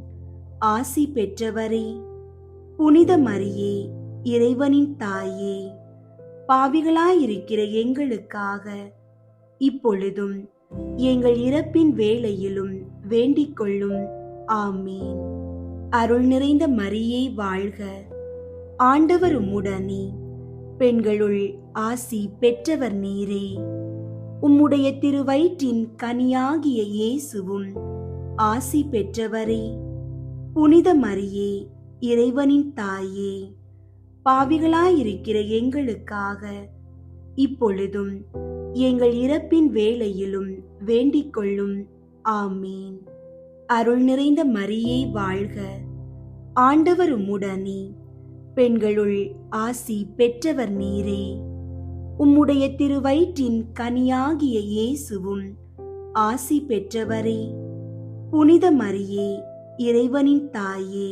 ஆசி பெற்றவரே. புனித மரியே, இறைவனின் தாயே, பாவிகளாயிருக்கிற எங்களுக்காக இப்பொழுதும் எங்கள் இறப்பின் வேளையிலும் வேண்டிக் கொள்ளும். ஆமீன். அருள் நிறைந்த மரியே வாழ்க, ஆண்டவர் உம்முடனே, பெண்களுள் ஆசி பெற்றவர் நீரே. உம்முடைய திருவயிற்றின் கனியாகிய இயேசுவும் ஆசி பெற்றவரே. புனித மரியே, இறைவனின் தாயே, பாவிகளாயிருக்கிற எங்களுக்காக இப்பொழுதும் எங்கள் இறப்பின் வேளையிலும் வேண்டிக் கொள்ளும். ஆமீன். அருள் நிறைந்த மரியே வாழ்க, ஆண்டவர் உம்முடனே, பெண்களுள் ஆசி பெற்றவர் நீரே. உம்முடைய திருவயிற்றின் கனியாகிய இயேசுவும் ஆசி பெற்றவரே. புனித மரியே, இறைவனின் தாயே,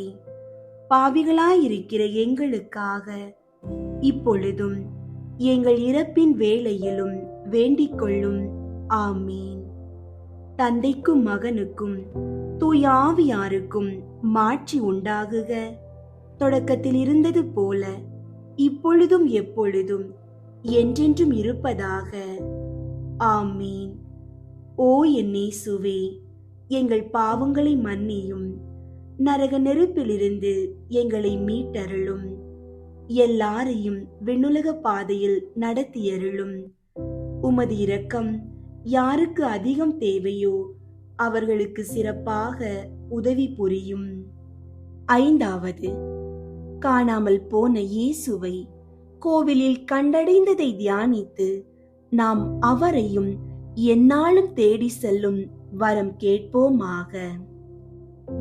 பாவிகளாயிருக்கிற எங்களுக்காக இப்பொழுதும் எங்கள் இறப்பின் வேளையிலும் வேண்டிக் கொள்ளும். ஆமீன். தந்தைக்கும் மகனுக்கும் தூய ஆவியாருக்கும் மாட்சி உண்டாகுக. தொடக்கத்தில் இருந்தது போல இப்பொழுதும் எப்பொழுதும் என்றென்றும் இருப்பதாக. ஆமீன். ஓ என் இயேசுவே, எங்கள் பாவங்களை மன்னியும், நரக நெருப்பிலிருந்து எங்களை மீட்டருளும், எல்லாரையும் விண்ணுலக பாதையில் நடத்தியருளும். உமது இரக்கம் யாருக்கு அதிகம் தேவையோ அவர்களுக்கு சிறப்பாக உதவி புரியும். ஐந்தாவது, காணாமல் போன இயேசுவை கோவிலில் கண்டடைந்ததை தியானித்து நாம் அவரையும் எந்நாளும் தேடி செல்லும் வரம் கேட்போமாக.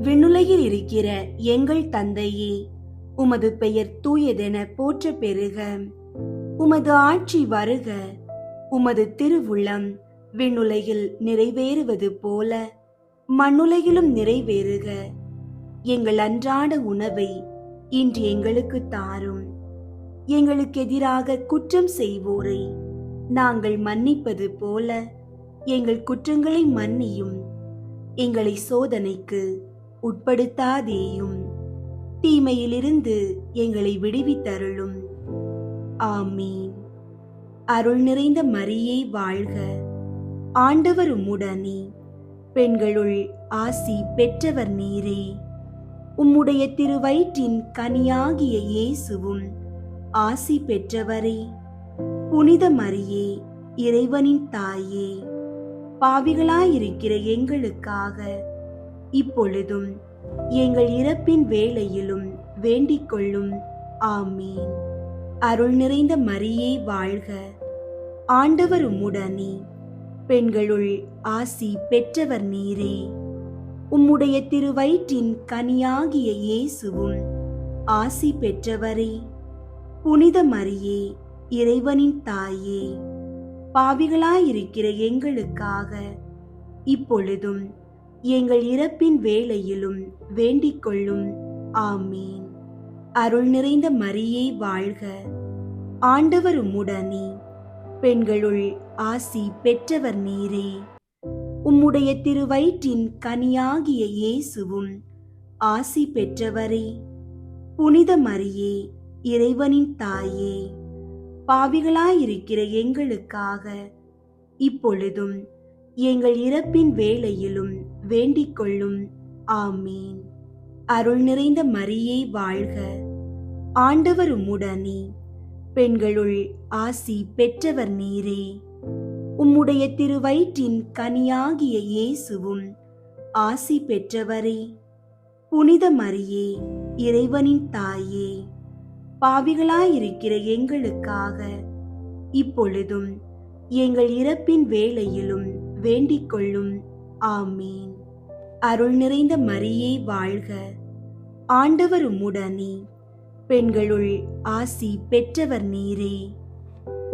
விண்ணுலகில் இருக்கிற எங்கள் தந்தையே, உமது பெயர் தூயதென போற்ற பெறுக. உமது ஆட்சி வருக. உமது திருவுளம் விண்ணுலகில் நிறைவேறுவது போல மண்ணுலகிலும் நிறைவேறுக. எங்கள் அன்றாட உணவை இன்று எங்களுக்கு தாரும். எங்களுக்கு எதிராக குற்றம் செய்வோரை நாங்கள் மன்னிப்பது போல எங்கள் குற்றங்களை மன்னியும். எங்களை சோதனைக்கு உட்படுத்தாதேயும், தீமையிலிருந்து எங்களை விடுவித்தருளும். ஆமீன். அருள் நிறைந்த மரியே வாழ்க, ஆண்டவர் உம்முடனே, பெண்களுள் ஆசி பெற்றவர் நீரே. உம்முடைய திருவயிற்றின் கனியாகிய இயேசுவும் ஆசி பெற்றவரே. புனித மரியே, இறைவனின் தாயே, பாவிகளாயிருக்கிற எங்களுக்காக இப்பொழுதும் எங்கள் இறப்பின் வேளையிலும் வேண்டிக் கொள்ளும். ஆமீன். அருள் நிறைந்த மரியே வாழ்க, ஆண்டவர் உம்முடனே, பெண்களுள் ஆசி பெற்றவர் நீரே. உம்முடைய திருவயிற்றின் கனியாகிய இயேசுவும் ஆசி பெற்றவரே. புனித மரியே, இறைவனின் தாயே, பாவிகளாயிருக்கிற எங்களுக்காக இப்பொழுதும் எங்கள் இறப்பின் வேளையிலும் வேண்டிக் கொள்ளும். ஆமீன். அருள் நிறைந்த மரியே வாழ்க, ஆண்டவர் உம்முடனே, பெண்களுள் ஆசி பெற்றவர் நீரே. உம்முடைய திருவயிற்றின் கனியாகிய இயேசுவும் ஆசி பெற்றவரே. புனித மரியே, இறைவனின் தாயே, பாவிகளாயிருக்கிற எங்களுக்காக இப்பொழுதும் எங்கள் இறப்பின் வேளையிலும் வேண்டிக் கொள்ளும். ஆமீன். அருள் நிறைந்த மரியே வாழ்க, ஆண்டவர் உம்முடனே, பெண்களுள் ஆசி பெற்றவர் நீரே. உம்முடைய திருவயிற்றின் கனியாகிய இயேசுவும் ஆசி பெற்றவரே. புனித மரியே, இறைவனின் தாயே, பாவிகளாயிருக்கிற எங்களுக்காக இப்பொழுதும் எங்கள் இறப்பின் வேளையிலும் வேண்டிக் கொள்ளும். ஆமீன். அருள் நிறைந்த மரியே வாழ்க. ஆண்டவர் உம்முடனே, பெண்களுள் ஆசி பெற்றவர் நீரே.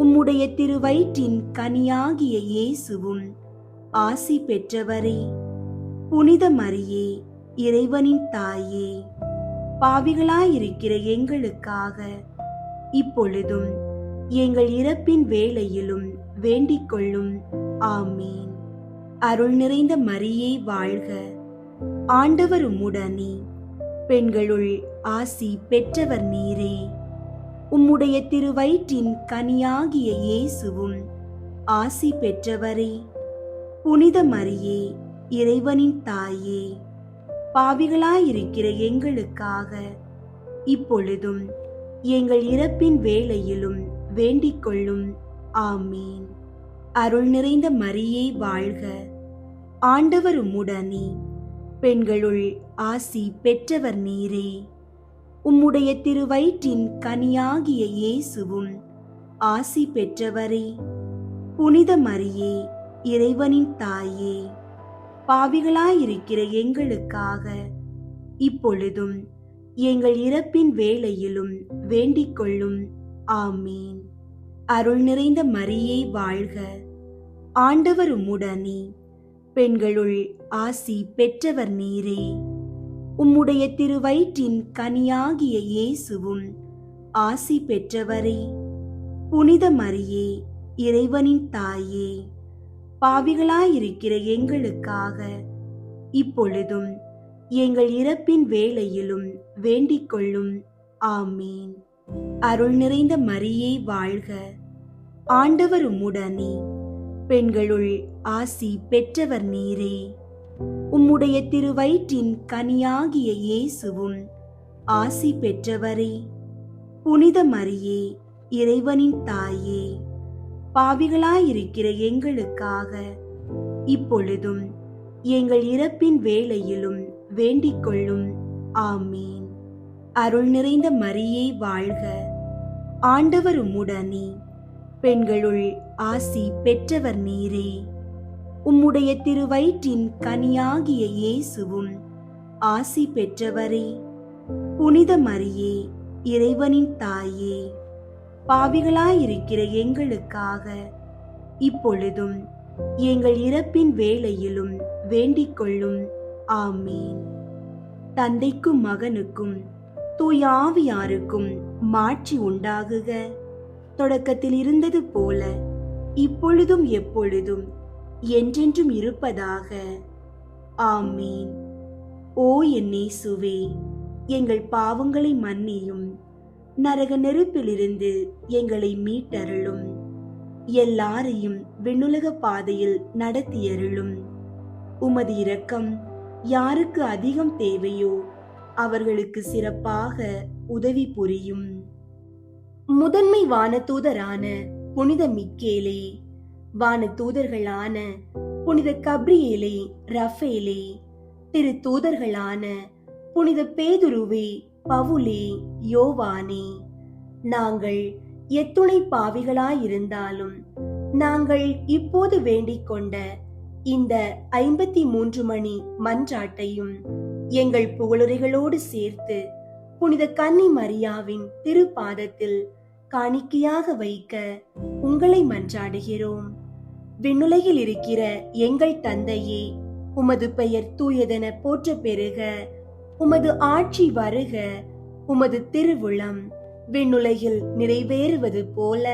உம்முடைய திருவயிற்றின் கனியாகிய இயேசுவும் ஆசி பெற்றவரே. புனித மரியே, இறைவனின் தாயே, பாவிகளாயிருக்கிற எங்களுக்காக இப்பொழுதும் எங்கள் இறப்பின் வேளையிலும் வேண்டிக் கொள்ளும். ஆமீன். அருள் நிறைந்த மரியே வாழ்க. ஆண்டவர் உம்முடனே, பெண்களுள் ஆசி பெற்றவர் நீரே. உம்முடைய திருவயிற்றின் கனியாகிய இயேசுவும் ஆசி பெற்றவரே. புனித மரியே, இறைவனின் தாயே, பாவிகளாயிருக்கிற எங்களுக்காக இப்பொழுதும் எங்கள் இறப்பின் வேளையிலும் வேண்டிக் கொள்ளும். ஆமீன். அருள் நிறைந்த மரியே வாழ்க. ஆண்டவர் உம்முடனே, பெண்களுள் ஆசி பெற்றவர் நீரே. உம்முடைய திருவயிற்றின் கனியாகிய இயேசுவும் ஆசி பெற்றவரே. புனித மரியே, இறைவனின் தாயே, பாவிகளாயிருக்கிற எங்களுக்காக இப்பொழுதும் எங்கள் இறப்பின் வேளையிலும் வேண்டிக் கொள்ளும். ஆமீன். அருள் நிறைந்த மரியே வாழ்க. ஆண்டவர் உம்முடனே, பெண்களுள் ஆசி பெற்றவர் நீரே. உம்முடைய திருவயிற்றின் கனியாகிய இயேசுவும் ஆசி பெற்றவரே. புனித மரியே, இறைவனின் தாயே, பாவிகளாயிருக்கிற எங்களுக்காக இப்பொழுதும் எங்கள் இறப்பின் வேளையிலும் வேண்டிக் கொள்ளும். ஆமீன். அருள் நிறைந்த மரியே வாழ்க. ஆண்டவர் உம்முடனே, பெண்களுள் ஆசி பெற்றவர் நீரே. உம்முடைய திருவயிற்றின் கனியாகிய இயேசுவும் ஆசி பெற்றவரே. புனித மரியே, இறைவனின் தாயே, பாவிகளாயிருக்கிற எங்களுக்காக இப்பொழுதும் எங்கள் இறப்பின் வேளையிலும் வேண்டிக் கொள்ளும். ஆமீன். அருள் நிறைந்த மரியே வாழ்க. ஆண்டவர் உம்முடனே, பெண்களுள் ஆசி பெற்றவர் நீரே. உம்முடைய திருவயிற்றின் கனியாகிய இயேசுவும் ஆசி பெற்றவரே. புனித மரியே, இறைவனின் தாயே, பாவிகளாயிருக்கிற எங்களுக்காக இப்பொழுதும் எங்கள் இறப்பின் வேளையிலும் வேண்டிக் கொள்ளும். ஆமீன். தந்தைக்கும் மகனுக்கும் தூய ஆவியாருக்கும் மாட்சி உண்டாகுக. தொடக்கத்தில் இருந்தது போல இப்பொழுதும் எப்பொழுதும் என்றென்றும் இருப்பதாக. ஆமீன். ஓ என் இயேசுவே, எங்கள் பாவங்களை மன்னியும், நரக நெருப்பிலிருந்து எங்களை மீட்டருளும், எல்லாரையும் விண்ணுலக பாதையில் நடத்தியருளும். உமது இரக்கம் யாருக்கு அதிகம் தேவையோ அவர்களுக்கு சிறப்பாக உதவி புரியும். முதன்மை வானதூதரான புனித மிக்கேலே, வானதூதர்களான புனித கப்ரியேலே, ரஃபேலே, திரு தூதர்களான புனித பேதுருவே, பவுலே, யோவானே, நாங்கள் எத்துணை பாவிகளாயிருந்தாலும் நாங்கள் இப்போது வேண்டிக் கொண்ட இந்த 53 மணி மன்றாட்டையும் எங்கள் புகழுரைகளோடு சேர்த்து புனித கன்னி மரியாவின் திருப்பாதத்தில் காணிக்கையாக வைக்க உங்களை மன்றாடுகிறோம். விண்ணுலகில் இருக்கிற எங்கள் தந்தையே, உமது பெயர் தூயதென போற்ற பெறுக. உமது ஆட்சி வருக. உமது திருவுளம் விண்ணுலகில் நிறைவேறுவது போல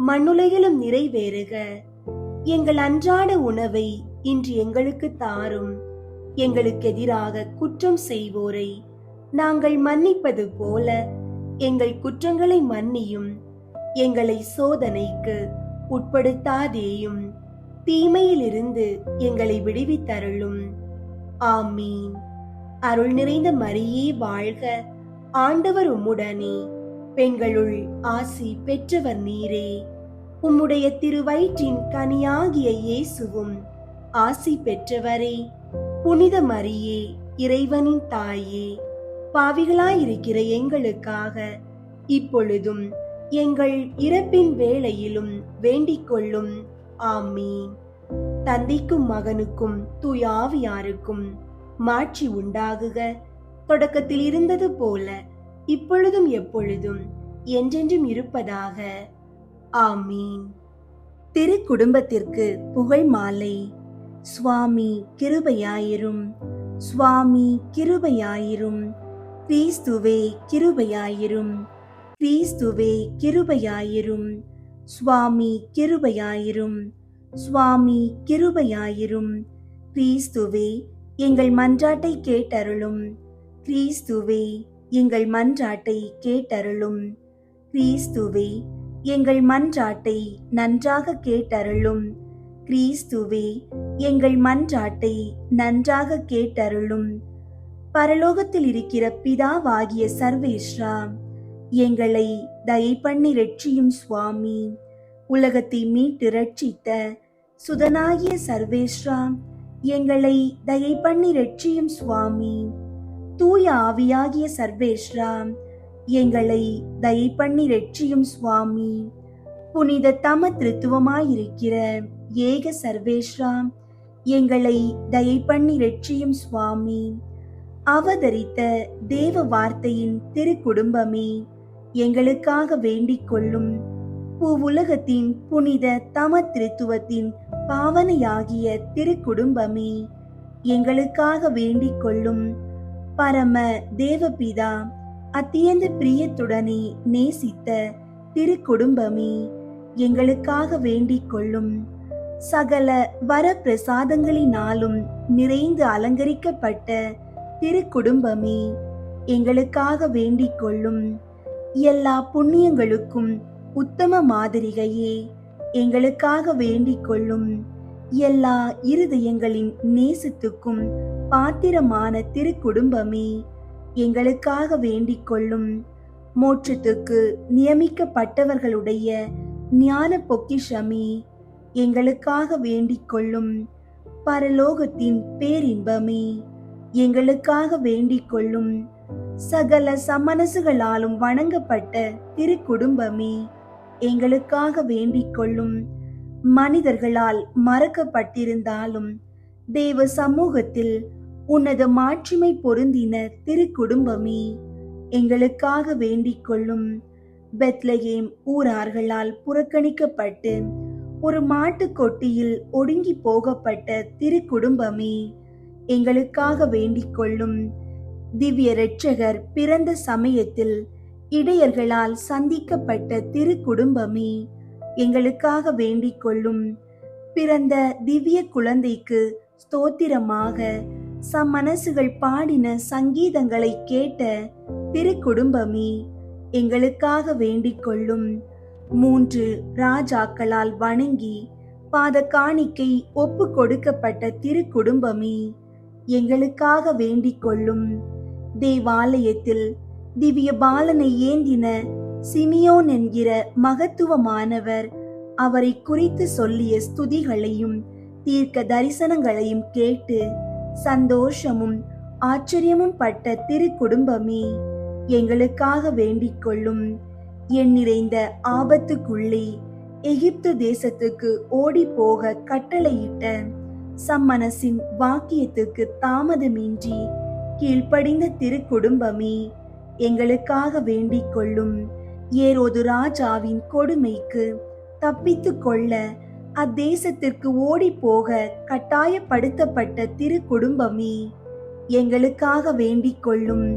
மண்ணுலகிலும் நிறைவேறுக. எங்கள் அன்றாட உணவை இன்று எங்களுக்கு தாரும். எங்களுக்கு எதிராக குற்றம் செய்வோரை நாங்கள் மன்னிப்பது போல எங்கள் குற்றங்களை மன்னியும். எங்களை சோதனைக்கு உட்படுத்தாதேயும், தீமையிலிருந்து எங்களை விடுவித்தருளும். ஆமீன். அருள் நிறைந்த மரியே வாழ்க. ஆண்டவர் உம்முடனே, பெண்களுள் ஆசி பெற்றவர் நீரே. உம்முடைய திருவயிற்றின் கனியாகிய இயேசுவும் ஆசி பெற்றவரே. புனித மரியே, இறைவனின் தாயே, பாவிகளாயிருக்கிற எங்களுக்காக இப்பொழுதும் எங்கள் இறப்பின் வேளையிலும் வேண்டிக் கொள்ளும். ஆமீன். தந்தைக்கும் மகனுக்கும் தூய ஆவியாருக்கும் மாட்சி உண்டாகுக. தொடக்கத்தில் இருந்தது போல இப்பொழுதும் எப்பொழுதும் என்றென்றும் இருப்பதாக. ஆமீன். திரு குடும்பத்திற்கு புகழ் மாலை. சுவாமி கிருபையாயிரும், சுவாமி கிருபையாயிரும், கிறிஸ்துவே கிருபையாயிரும், கிறிஸ்துவே கிருபையாயிரும், சுவாமி கிருபையாயிரும், சுவாமி கிருபையாயிரும், கிறிஸ்துவே எங்கள் மன்றாட்டை கேட்டருளும், கிறிஸ்துவே எங்கள் மன்றாட்டை கேட்டருளும், கிறிஸ்துவே எங்கள் மன்றாட்டை நன்றாக கேட்டருளும், கிறிஸ்துவே எங்கள் மன்றாட்டை நன்றாக கேட்டருளும். பரலோகத்தில் இருக்கிற பிதாவாகிய சர்வேஸ்வரா, எங்களை தயை பண்ணி ரட்சியும் சுவாமி. உலகத்தை மீட்டு ரட்சித்த சுதனாகிய சர்வேஸ்வரா, எங்களை தயை பண்ணி ரட்சியும் சுவாமி. தூய ஆவியாகிய சர்வேஸ்வரா, எங்களை தயை பண்ணி ரட்சியும் சுவாமி. புனித தம திருத்துவமாயிருக்கிற ஏக சர்வேஸ்வரா, எங்களை தயை பண்ணி ரட்சியும் சுவாமி. அவதரித்த தேவ வார்த்தையின் திரு குடும்பமே, எங்களுக்காக வேண்டிக் கொள்ளும். பூவுலகத்தின் புனித தம திருத்துவத்தின் பாவனையாகிய திரு குடும்பமே, எங்களுக்காக வேண்டிக் கொள்ளும். பரம தேவபிதா அத்தியந்த பிரியத்துடனே நேசித்த திரு குடும்பமே, எங்களுக்காக வேண்டிக் கொள்ளும். சகல வர பிரசாதங்களினாலும் நிறைந்து அலங்கரிக்கப்பட்ட திரு குடும்பமே, எங்களுக்காக வேண்டிக் கொள்ளும். எல்லா புண்ணியங்களுக்கும் உத்தம மாதிரிகையே, எங்களுக்காக வேண்டிக் கொள்ளும். எல்லா இருதயங்களின் நேசத்துக்கும் பாத்திரமான திரு குடும்பமே, எங்களுக்காக வேண்டிக் கொள்ளும். மோட்சத்துக்கு நியமிக்கப்பட்டவர்களுடைய ஞான பொக்கிஷமே, எங்களுக்காக வேண்டிக் கொள்ளும். பரலோகத்தின் பேரின்பமே, எங்களுக்காக வேண்டிக் கொள்ளும். சகல சமனசுகளாலும் வணங்கப்பட்ட திரு குடும்பமே, எங்களுக்காக வேண்டிக் கொள்ளும். மனிதர்களால் மறக்கப்பட்டிருந்தாலும் தேவ சமூகத்தில் உன்னத மாட்சிமை பொருந்தின திரு குடும்பமே, எங்களுக்காக வேண்டிக் கொள்ளும். பெத்லகேம் ஊரார்களால் புறக்கணிக்கப்பட்டு ஒரு மாட்டுக்கொட்டியில் ஒடுங்கி போகப்பட்ட திரு குடும்பமே, எங்களுக்காக வேண்டிக் கொள்ளும். திவ்ய இரட்சகர் பிறந்த சமயத்தில் இடையர்களால் சந்திக்கப்பட்ட திரு குடும்பமே, எங்களுக்காக வேண்டிக் கொள்ளும். பிறந்த திவ்ய குழந்தைக்கு ஸ்தோத்திரமாக சம்மனசுகள் பாடின சங்கீதங்களை கேட்ட திரு குடும்பமே, எங்களுக்காக வேண்டிக் கொள்ளும். 3 ராஜாக்களால் வணங்கி பாத காணிக்கை ஒப்பு கொடுக்கப்பட்ட திரு குடும்பமே, எங்களுக்காக வேண்டிக் கொள்ளும். தேவாலயத்தில் திவ்ய பாலனை ஏந்தின சிமியோன் என்கிற மகத்துவமானவர் அவரை குறித்து சொல்லிய ஸ்துதிகளையும் தீர்க்க தரிசனங்களையும் கேட்டு சந்தோஷமும் ஆச்சரியமும் பட்ட திரு குடும்பமே, எங்களுக்காக வேண்டிக் கொள்ளும். எண்ணிறைந்த ஆபத்துக்குள்ளே எகிப்து தேசத்துக்கு ஓடி போக கட்டளையிட்ட சம்மனசின் வாக்கியத்துக்கு தாமதமின்றி கீழ்ப்படிந்த திரு குடும்பமே, எங்களுக்காக வேண்டிக் கொள்ளும். ஏரோது ராஜாவின் கொடுமைக்கு தப்பித்து கொள்ள அத்தேசத்திற்கு ஓடி போக கட்டாயப்படுத்தப்பட்ட திரு குடும்பமே, எங்களுக்காக வேண்டிக் கொள்ளும்.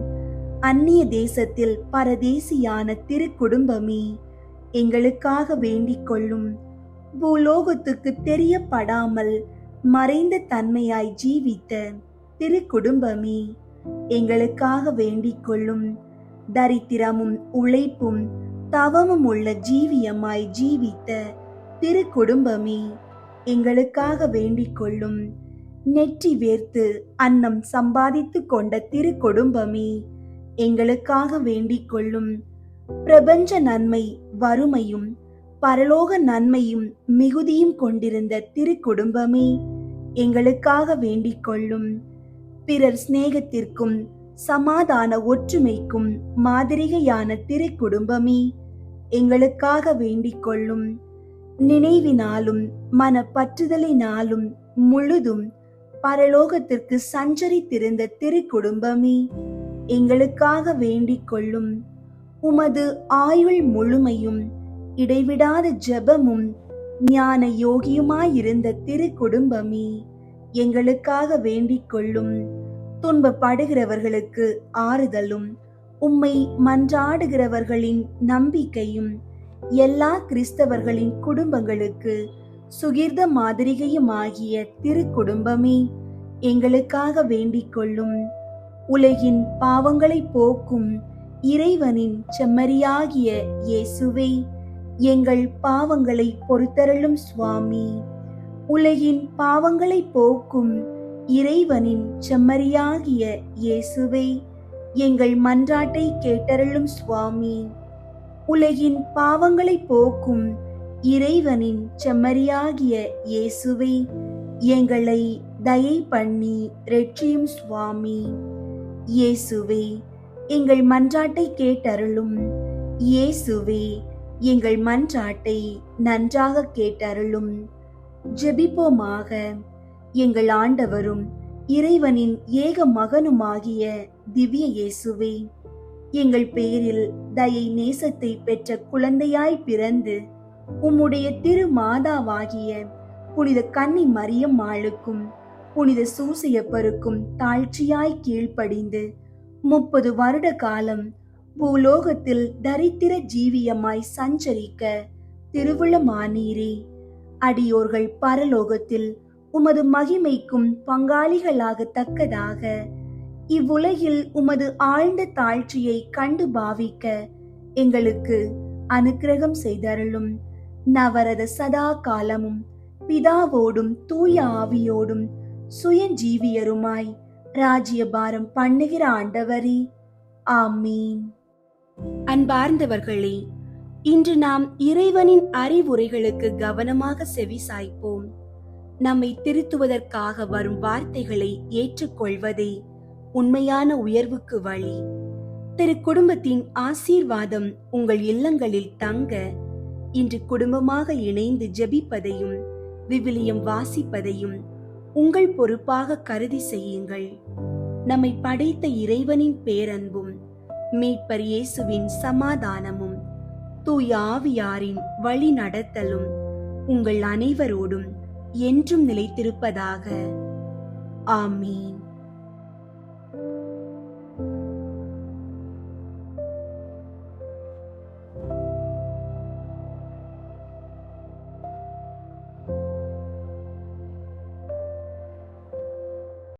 அந்நிய தேசத்தில் பரதேசியான திரு குடும்பமே, எங்களுக்காக வேண்டிக் கொள்ளும். பூலோகத்துக்கு தெரியப்படாமல் மறைந்த தன்மையாய் ஜீவித்த திரு குடும்பமே, எங்களுக்காக வேண்டிக் கொள்ளும். தரித்திரமும் உழைப்பும் தவமும் உள்ள ஜீவியமாய் ஜீவித்த திரு குடும்பமே, எங்களுக்காக வேண்டிக் கொள்ளும். நெற்றி வேர்த்து அன்னம் சம்பாதித்து கொண்ட திரு குடும்பமே, எங்களுக்காக வேண்டிக் கொள்ளும். பிரபஞ்ச நன்மை வறுமையும் பரலோக நன்மையும் மிகுதியும் கொண்டிருந்த திரு குடும்பமே, எங்களுக்காக வேண்டிக் கொள்ளும். பிறர் சிநேகத்திற்கும் சமாதான ஒற்றுமைக்கும் மாதிரிகையான திரு குடும்பமே, எங்களுக்காக வேண்டிக் கொள்ளும். நினைவினாலும் மனப்பற்றுதலினாலும் முழுதும் பரலோகத்திற்கு சஞ்சரித்திருந்த திருக்குடும்பமே, எங்களுக்காக வேண்டிக் கொள்ளும். உமது ஆயுள் முழுமையும் இடைவிடாத ஜெபமும் ஞான யோகியுமாயிருந்த திருக்குடும்பமே, எங்களுக்காக வேண்டிக் கொள்ளும். துன்பப்படுகிறவர்களுக்கு ஆறுதலும், உம்மை மன்றாடுகிறவர்களின் நம்பிக்கையும், எல்லா கிறிஸ்தவர்களின் குடும்பங்களுக்கு சுகிர்த மாதிரிகையுமாகிய திருக்குடும்பமே, எங்களுக்காக வேண்டிக் கொள்ளும். உலகின் பாவங்களை போக்கும் இறைவனின் செம்மறியாகிய இயேசுவே, எங்கள் பாவங்களை பொறுத்தருளும் சுவாமி. உலகின் பாவங்களை போக்கும் இறைவனின் செம்மறியாகிய இயேசுவே, எங்கள் மன்றாட்டை கேட்டருளும் சுவாமி. உலகின் பாவங்களை போக்கும் இறைவனின் செம்மறியாகிய இயேசுவே, எங்களை தயை பண்ணி இரட்சியும் சுவாமி. இயேசுவே, எங்கள் மன்றாட்டை கேட்டருளும். இயேசுவே, எங்கள் மன்றாட்டை நன்றாக கேட்டருளும். ஜெபிப்போமாக. எங்கள் ஆண்டவரும் இறைவனின் ஏக மகனுமாகிய திவ்ய இயேசுவே, எங்கள் பேரில் தயை நேசத்தை பெற்ற குழந்தையாய் பிறந்து உம்முடைய திரு மாதாவாகிய புனித கன்னி மரியம்மாளுக்கும் புனித சூசையப்பருக்கும் தாழ்ச்சியாய் கீழ்ப்படிந்து 30 வருட காலம் பூலோகத்தில் தரித்திர ஜீவியமாய் சஞ்சரிக்க திருவுளமானீரே. அடியோர்கள் பரலோகத்தில் உமது மகிமைக்கும் பங்காளிகளாகத்தக்கதாக இவ்வுலகில் உமது ஆழ்ந்த தாழ்ச்சியை கண்டு பாவிக்க எங்களுக்கு அனுக்கிரகம் செய்தருளும். நவரத சதா காலமும் பிதாவோடும் தூய ஆவியோடும் சுயஜீவியருமாய் ராஜ்யபாரம் பண்ணுகிற ஆண்டவரே, ஆமீன். அன்பார்ந்தவர்களே, இன்று நாம் இறைவனின் அறிவுரைகளுக்கு கவனமாக செவிசாய்ப்போம். நம்மை திருத்துவதற்காக வரும் வார்த்தைகளை ஏற்றுக்கொள்வதே உண்மையான உயர்வுக்கு வழி. திரு குடும்பத்தின் ஆசீர்வாதம் உங்கள் இல்லங்களில் தங்க இன்று குடும்பமாக இணைந்து ஜெபிப்பதையும் விவிலியம் வாசிப்பதையும் உங்கள் பொறுப்பாக கருதி செய்யுங்கள். நம்மை படைத்த இறைவனின் பேரன்பும் மீட்பர் இயேசுவின் சமாதானமும் தூய ஆவியாரின் வழி நடத்தலும் உங்கள் அனைவரோடும் என்றும் நிலைத்திருப்பதாக. ஆமீன்.